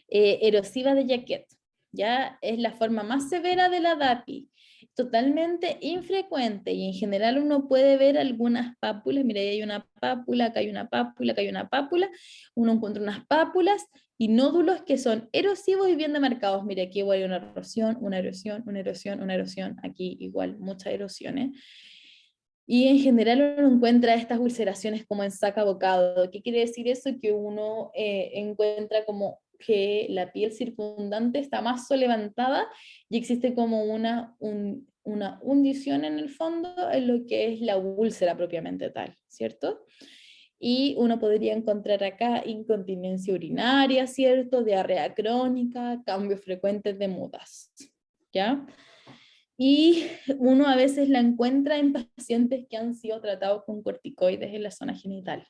A: Erosiva de Jacquet, ¿ya? Es la forma más severa de la DAPI, totalmente infrecuente y en general uno puede ver algunas pápulas, mira, ahí hay una pápula, acá hay una pápula, acá hay una pápula, uno encuentra unas pápulas y nódulos que son erosivos y bien demarcados. Mira, aquí igual hay una erosión, una erosión, una erosión, una erosión, aquí igual muchas erosiones. Y en general uno encuentra estas ulceraciones como en saca bocado. ¿Qué quiere decir eso? Que uno encuentra como que la piel circundante está más levantada y existe como una hundición en el fondo en lo que es la úlcera propiamente tal, ¿cierto? Y uno podría encontrar acá incontinencia urinaria, ¿cierto? Diarrea crónica, cambios frecuentes de mudas, ¿ya? Y uno a veces la encuentra en pacientes que han sido tratados con corticoides en la zona genital,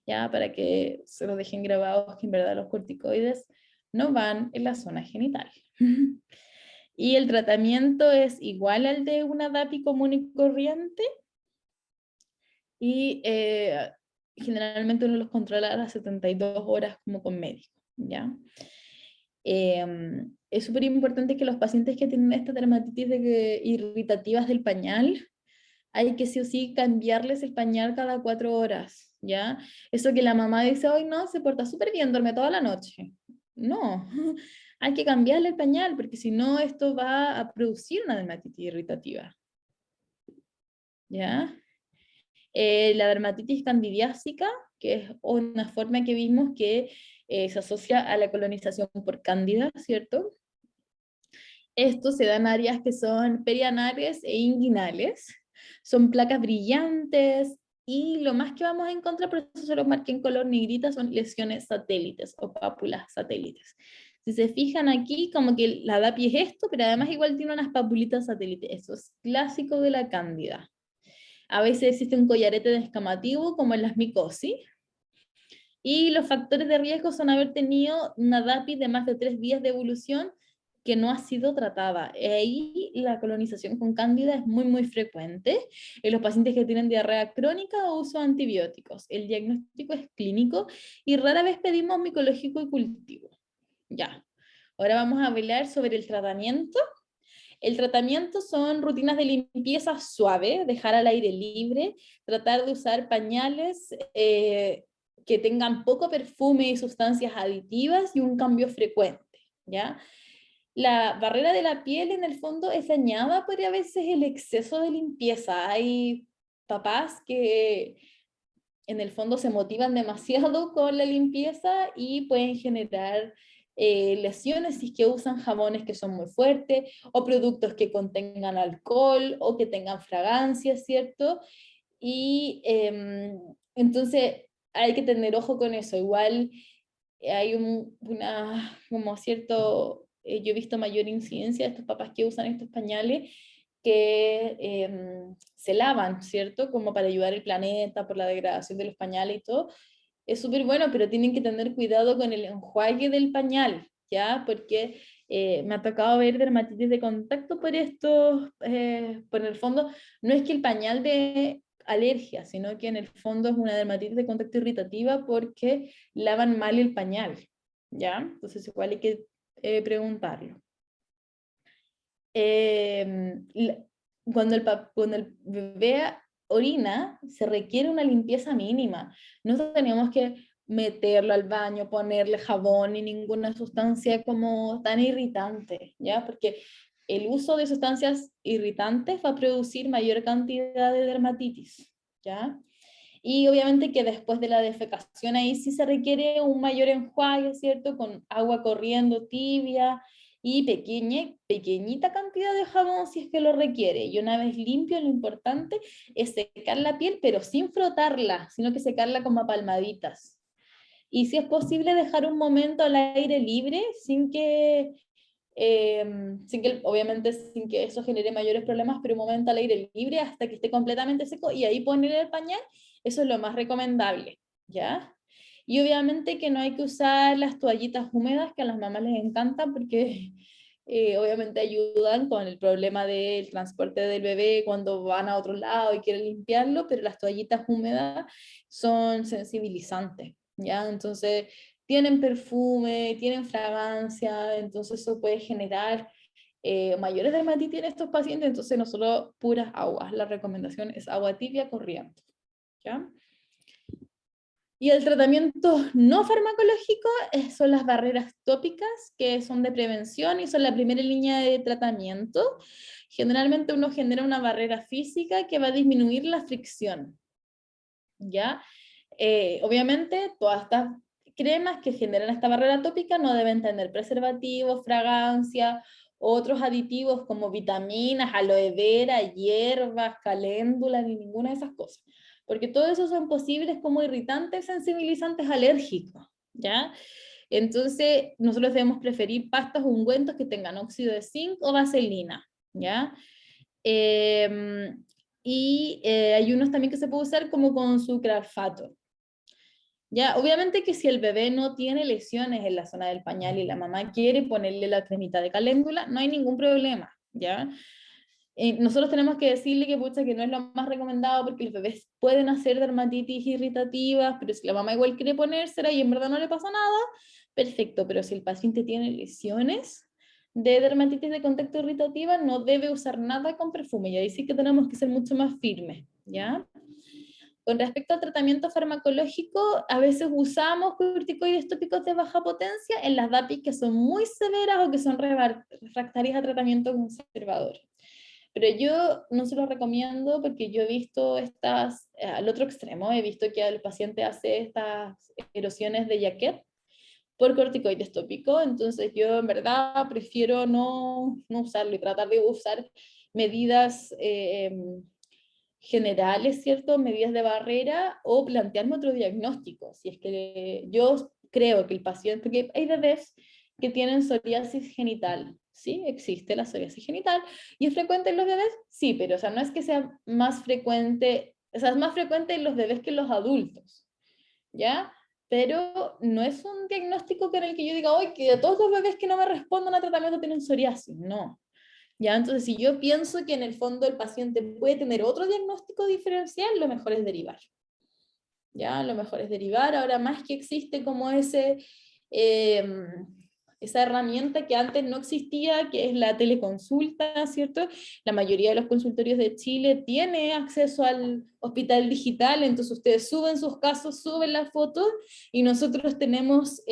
A: ¿ya? Para que se lo dejen grabados que en verdad los corticoides no van en la zona genital. Y el tratamiento es igual al de una DAPI común y corriente, y generalmente uno los controla a las 72 horas como con médico, ¿ya? Es súper importante que los pacientes que tienen esta dermatitis irritativas del pañal, hay que sí o sí cambiarles el pañal cada 4 horas, ¿ya? Eso que la mamá dice, hoy no, se porta súper bien, duerme toda la noche. No, hay que cambiarle el pañal, porque si no esto va a producir una dermatitis irritativa, ¿ya? La dermatitis candidiásica, que es una forma que vimos que se asocia a la colonización por cándida, ¿cierto? Esto se da en áreas que son perianales e inguinales, son placas brillantes, y lo más que vamos a encontrar, por eso se los marqué en color negrita, son lesiones satélites o pápulas satélites. Si se fijan aquí, como que la DAPI es esto, pero además igual tiene unas papulitas satélites. Eso es clásico de la cándida. A veces existe un collarete descamativo, como en las micosis, y los factores de riesgo son haber tenido una DAPI de más de 3 días de evolución que no ha sido tratada. Ahí la colonización con cándida es muy, muy frecuente en los pacientes que tienen diarrea crónica o uso de antibióticos. El diagnóstico es clínico y rara vez pedimos micológico y cultivo. Ya. Ahora vamos a hablar sobre el tratamiento. El tratamiento son rutinas de limpieza suave, dejar al aire libre, tratar de usar pañales que tengan poco perfume y sustancias aditivas y un cambio frecuente, ¿ya? La barrera de la piel en el fondo es dañada por a veces el exceso de limpieza. Hay papás que en el fondo se motivan demasiado con la limpieza y pueden generar lesiones si es que usan jabones que son muy fuertes o productos que contengan alcohol o que tengan fragancias, ¿cierto? Y entonces hay que tener ojo con eso. Igual hay como cierto, yo he visto mayor incidencia de estos papás que usan estos pañales que se lavan, ¿cierto? Como para ayudar al planeta por la degradación de los pañales y todo. Es súper bueno, pero tienen que tener cuidado con el enjuague del pañal, ¿ya? Porque me ha tocado ver dermatitis de contacto por esto, por el fondo, no es que el pañal de alergia, sino que en el fondo es una dermatitis de contacto irritativa porque lavan mal el pañal, ¿ya? Entonces igual hay que preguntarlo. Cuando el bebé orina, se requiere una limpieza mínima. No tenemos que meterlo al baño, ponerle jabón ni ninguna sustancia como tan irritante, ¿ya? Porque el uso de sustancias irritantes va a producir mayor cantidad de dermatitis, ¿ya? Y obviamente que después de la defecación ahí sí se requiere un mayor enjuague, ¿cierto? Con agua corriendo tibia y pequeñita cantidad de jabón si es que lo requiere. Y una vez limpio, lo importante es secar la piel, pero sin frotarla, sino que secarla como a palmaditas. Y si es posible dejar un momento al aire libre sin que obviamente sin que eso genere mayores problemas, pero un momento al aire libre hasta que esté completamente seco y ahí poner el pañal, eso es lo más recomendable, ¿ya? Y obviamente que no hay que usar las toallitas húmedas que a las mamás les encantan porque obviamente ayudan con el problema del transporte del bebé cuando van a otro lado y quieren limpiarlo, pero las toallitas húmedas son sensibilizantes, ¿ya? Entonces tienen perfume, tienen fragancia, entonces eso puede generar mayores dermatitis en estos pacientes, entonces no solo puras aguas, la recomendación es agua tibia corriente, ¿ya? Y el tratamiento no farmacológico son las barreras tópicas, que son de prevención y son la primera línea de tratamiento. Generalmente uno genera una barrera física que va a disminuir la fricción, ¿ya? Obviamente, todas estas cremas que generan esta barrera tópica no deben tener preservativos, fragancia, otros aditivos como vitaminas, aloe vera, hierbas, caléndula, ni ninguna de esas cosas. Porque todo eso son posibles como irritantes, sensibilizantes alérgicos, ¿ya? Entonces, nosotros debemos preferir pastas o ungüentos que tengan óxido de zinc o vaselina, ¿ya? Hay unos también que se puede usar como con sucralfato. Ya, obviamente que si el bebé no tiene lesiones en la zona del pañal y la mamá quiere ponerle la cremita de caléndula, no hay ningún problema, ¿ya? Nosotros tenemos que decirle que, pucha, que no es lo más recomendado porque los bebés pueden hacer dermatitis irritativas, pero si la mamá igual quiere ponérsela y en verdad no le pasa nada, perfecto, pero si el paciente tiene lesiones de dermatitis de contacto irritativa, no debe usar nada con perfume, y ahí sí que tenemos que ser mucho más firmes, ¿ya? Con respecto al tratamiento farmacológico, a veces usamos corticoides tópicos de baja potencia en las DAPI que son muy severas o que son refractarias a tratamiento conservador. Pero yo no se lo recomiendo porque yo he visto al otro extremo, he visto que el paciente hace estas erosiones de Jacquet por corticoides tópicos, entonces yo en verdad prefiero no usarlo y tratar de usar medidas generales, ¿cierto? Medidas de barrera o plantearme otro diagnóstico. Si es que yo creo que el paciente, porque hay bebés que tienen psoriasis genital, ¿sí? Existe la psoriasis genital. ¿Y es frecuente en los bebés? Sí, pero o sea, no es que sea más frecuente, o sea, es más frecuente en los bebés que en los adultos, ¿ya? Pero no es un diagnóstico con el que yo diga, hoy que todos los bebés que no me respondan a tratamiento tienen psoriasis, no. ¿Ya? Entonces, si yo pienso que en el fondo el paciente puede tener otro diagnóstico diferencial, lo mejor es derivar. ¿Ya? Lo mejor es derivar. Ahora más que existe como esa herramienta que antes no existía, que es la teleconsulta, ¿cierto? La mayoría de los consultorios de Chile tiene acceso al hospital digital, entonces ustedes suben sus casos, suben las fotos, y nosotros tenemos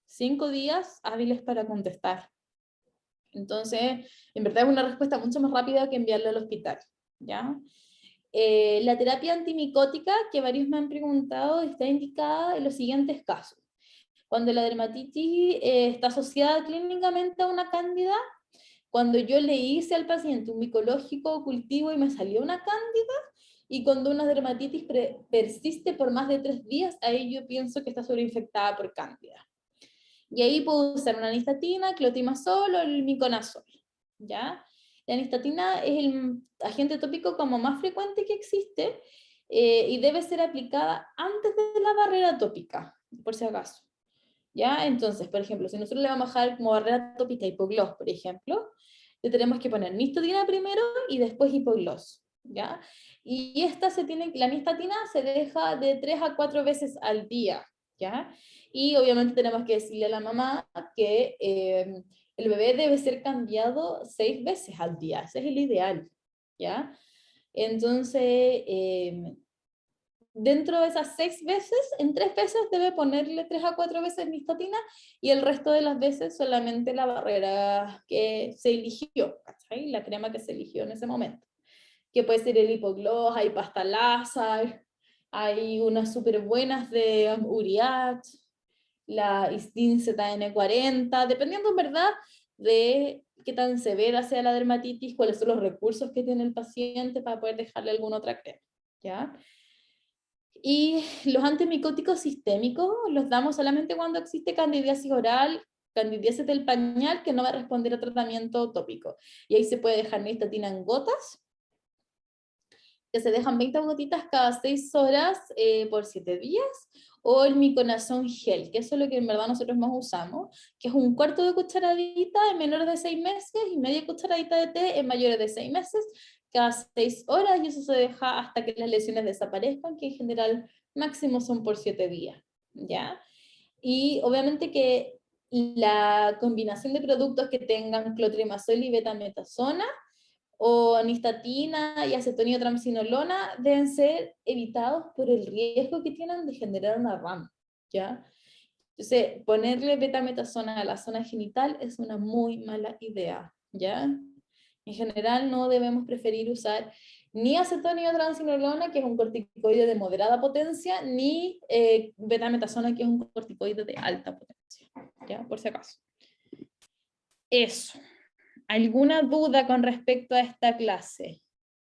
A: 5 días hábiles para contestar. Entonces, en verdad es una respuesta mucho más rápida que enviarlo al hospital, ¿ya? La terapia antimicótica, que varios me han preguntado, está indicada en los siguientes casos. Cuando la dermatitis está asociada clínicamente a una cándida, cuando yo le hice al paciente un micológico cultivo y me salió una cándida, y cuando una dermatitis persiste por más de 3 días, ahí yo pienso que está sobreinfectada por cándida. Y ahí puedo usar una anistatina, clotimazol o el miconazol, ¿ya? La anistatina es el agente tópico como más frecuente que existe y debe ser aplicada antes de la barrera tópica, por si acaso, ¿ya? Entonces, por ejemplo, si nosotros le vamos a dejar como barrera tópica hipogloss, por ejemplo, le tenemos que poner anistatina primero y después hipogloss, ¿ya? Y la anistatina se deja de 3 a 4 veces al día, ¿ya? Y obviamente tenemos que decirle a la mamá que el bebé debe ser cambiado 6 veces al día, ese es el ideal, ¿ya? Entonces, dentro de esas 6 veces, en 3 veces debe ponerle 3 a 4 veces anistatina y el resto de las veces solamente la barrera que se eligió, ¿cachai? La crema que se eligió en ese momento. Que puede ser el hipogloss, hay pasta láser, hay unas súper buenas de Uriach, la Istin ZN40, dependiendo en verdad de qué tan severa sea la dermatitis, cuáles son los recursos que tiene el paciente para poder dejarle alguna otra crema, ¿ya? Y los antimicóticos sistémicos los damos solamente cuando existe candidiasis oral candidiasis del pañal que no va a responder a tratamiento tópico. Y ahí se puede dejar nystatina en gotas, que se dejan 20 gotitas cada 6 horas por 7 días, o el miconazol gel, que eso es lo que en verdad nosotros más usamos, que es un cuarto de cucharadita en menores de 6 meses y media cucharadita de té en mayores de 6 meses, cada 6 horas, y eso se deja hasta que las lesiones desaparezcan, que en general máximo son por 7 días, ¿ya? Y obviamente que la combinación de productos que tengan clotrimazol y betametasona, o nistatina y acetonitramcinolona deben ser evitados por el riesgo que tienen de generar una RAM, ¿ya? Entonces, ponerle betametasona a la zona genital es una muy mala idea, ¿ya? En general no debemos preferir usar ni acetonitramcinolona, que es un corticoide de moderada potencia, ni betametasona, que es un corticoide de alta potencia, ¿ya? Por si acaso. Eso. ¿Alguna duda con respecto a esta clase?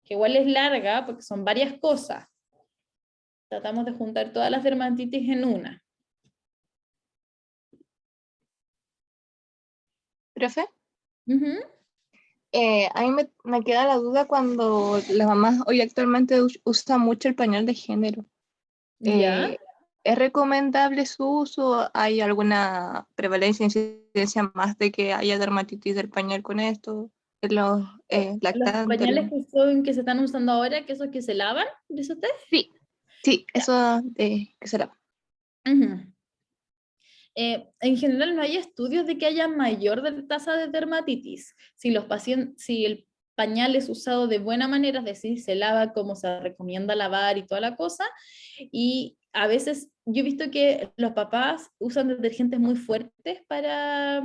A: Que igual es larga porque son varias cosas. Tratamos de juntar todas las dermatitis en una.
D: Profe,
A: Ujú.
D: a mí me queda la duda cuando las mamás hoy actualmente usan mucho el pañal de género.
A: ¿Ya?
D: ¿Es recomendable su uso? ¿Hay alguna prevalencia, incidencia más de que haya dermatitis del pañal con esto? En los
A: Los
D: lactantes.
A: pañales que se están usando ahora, que esos que se lavan, ¿dice usted?
D: Sí, sí, eso de que será.
A: Ujú. En general no hay estudios de que haya tasa de dermatitis. Si el pañal es usado de buena manera, es decir, se lava como se recomienda lavar y toda la cosa, y a veces yo he visto que los papás usan detergentes muy fuertes para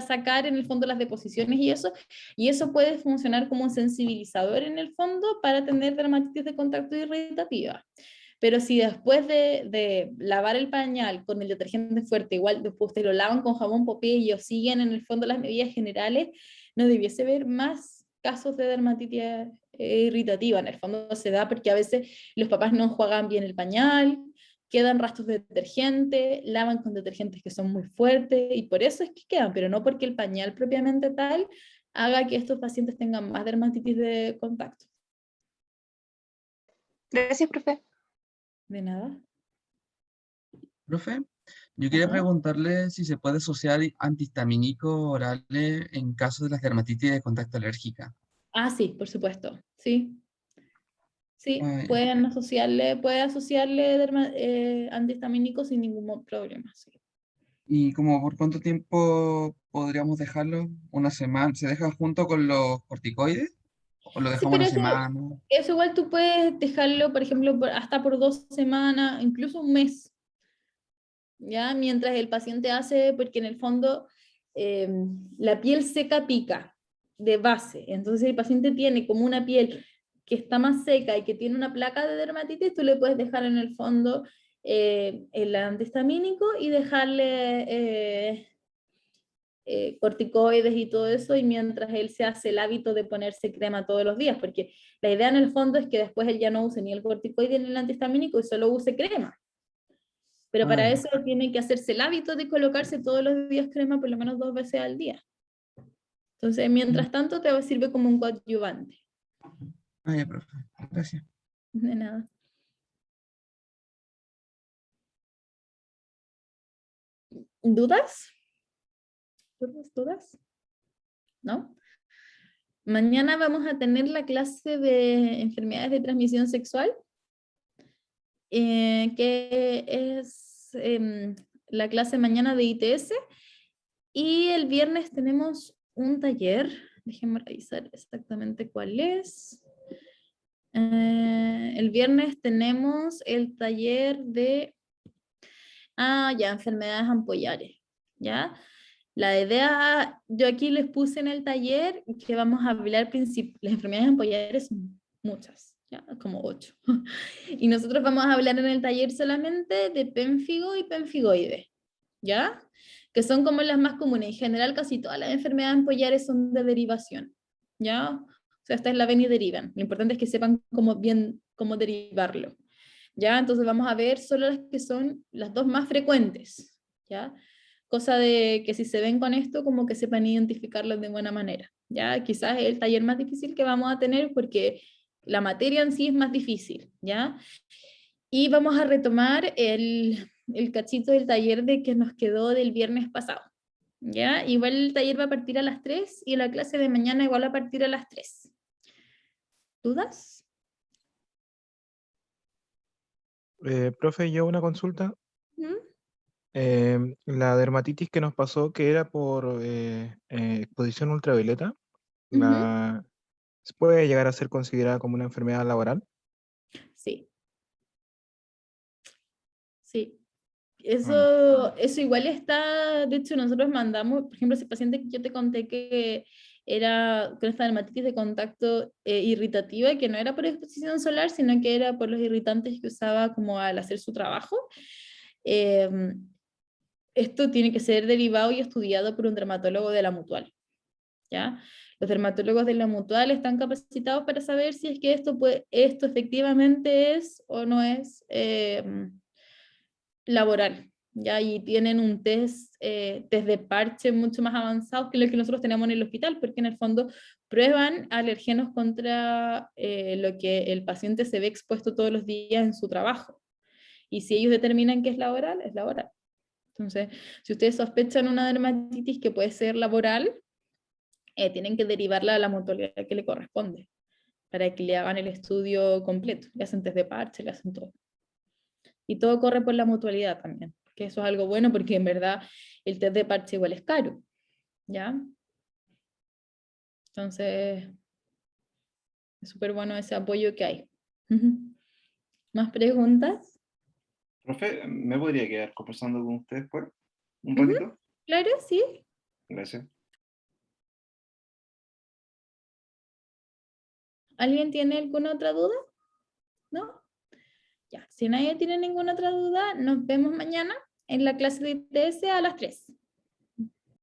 A: sacar en el fondo las deposiciones y eso puede funcionar como un sensibilizador en el fondo para tener dermatitis de contacto irritativa. Pero si después de lavar el pañal con el detergente fuerte, igual después ustedes lo lavan con jabón popé o siguen en el fondo las medidas generales, no debiese haber más casos de dermatitis irritativa. En el fondo se da porque a veces los papás no enjuagan bien el pañal, quedan rastros de detergente, lavan con detergentes que son muy fuertes y por eso es que quedan, pero no porque el pañal propiamente tal haga que estos pacientes tengan más dermatitis de contacto.
D: Gracias, profe.
A: De nada.
B: Profe, yo quería
A: Ajá.
B: preguntarle si se puede asociar antihistamínicos orales en caso de las dermatitis de contacto alérgica.
A: Ah, sí, por supuesto, sí. Sí,
B: Ah, ya.
A: puede asociarle antihistamínicos sin ningún problema. Sí.
B: ¿Y como por cuánto tiempo podríamos dejarlo? ¿Una semana? ¿Se deja junto con los corticoides? ¿O lo
A: Sí,
B: dejamos
A: pero
B: una
A: eso,
B: semana?
A: eso igual tú puedes dejarlo, por ejemplo, hasta por 2 semanas, incluso un mes, ¿ya? Mientras el paciente hace, porque en el fondo eh, la piel seca pica de base, entonces el paciente tiene como una piel que está más seca y que tiene una placa de dermatitis, tú le puedes dejar en el fondo el antihistamínico y dejarle corticoides y todo eso, y mientras él se hace el hábito de ponerse crema todos los días, porque la idea en el fondo es que después él ya no use ni el corticoide ni el antihistamínico y solo use crema. Pero
B: Ah,
A: para
B: ya.
A: eso tiene que hacerse el hábito de colocarse todos los días crema por lo menos 2 veces al día. Entonces,
B: Mm.
A: mientras tanto, te sirve como un coadyuvante.
B: Ah, ya, profe. Gracias.
A: De nada. ¿Dudas? ¿Dudas? ¿No? Mañana vamos a tener la clase de enfermedades de transmisión sexual, que es la clase mañana de ITS, y el viernes tenemos un taller, déjenme revisar exactamente cuál es. El viernes tenemos el taller de, enfermedades ampollares, ¿ya? La idea, yo aquí les puse en el taller que vamos a hablar, las enfermedades ampollares son muchas, ¿ya? Como 8. Y nosotros vamos a hablar en el taller solamente de pénfigo y penfigoide, ¿ya? Que son como las más comunes. En general, casi todas las enfermedades ampollares son de derivación, ¿ya? O sea, esta es la ven y derivan. Lo importante es que sepan cómo derivarlo, ¿ya? Entonces vamos a ver solo las que son las dos más frecuentes, ¿ya? cosa de que si se ven con esto, como que sepan identificarlos de buena manera, ¿ya? Quizás es el taller más difícil que vamos a tener porque la materia en sí es más difícil, ¿ya? Y vamos a retomar el cachito del taller de que nos quedó del viernes pasado, ¿ya? Igual el taller va a partir a las 3 y la clase de mañana igual va a partir a las 3. ¿Dudas?
E: Profe, yo una consulta.
A: ¿Mm?
E: La dermatitis que nos pasó, que era por exposición ultravioleta, ¿se puede llegar a ser considerada como una enfermedad laboral?
A: Sí. Sí.
E: Ah,
A: Eso igual está, de hecho nosotros mandamos, por ejemplo, ese paciente que yo te conté que era con esta dermatitis de contacto irritativa, que no era por exposición solar, sino que era por los irritantes que usaba como al hacer su trabajo. eh, Esto tiene que ser derivado y estudiado por un dermatólogo de la Mutual, ¿ya? Los dermatólogos de la Mutual están capacitados para saber si es que esto efectivamente es o no es laboral, ¿ya? Y tienen un test de parche mucho más avanzado que lo que nosotros tenemos en el hospital, porque en el fondo prueban alergenos contra lo que el paciente se ve expuesto todos los días en su trabajo. Y si ellos determinan que es laboral, es laboral. Entonces, si ustedes sospechan una dermatitis que puede ser laboral, tienen que derivarla a la mutualidad que le corresponde, para que le hagan el estudio completo. Le hacen test de parche, le hacen todo. Y todo corre por la mutualidad también, que eso es algo bueno porque en verdad el test de parche igual es caro, ¿ya? Entonces, es súper bueno ese apoyo que hay. ¿Más preguntas?
F: Profe, ¿me podría quedar conversando con usted después? ¿Un
A: Ujú.
F: ratito?
A: Claro, sí.
F: Gracias.
A: ¿Alguien tiene alguna otra duda? ¿No? Ya, si nadie tiene ninguna otra duda, nos vemos mañana en la clase de ITS a las 3.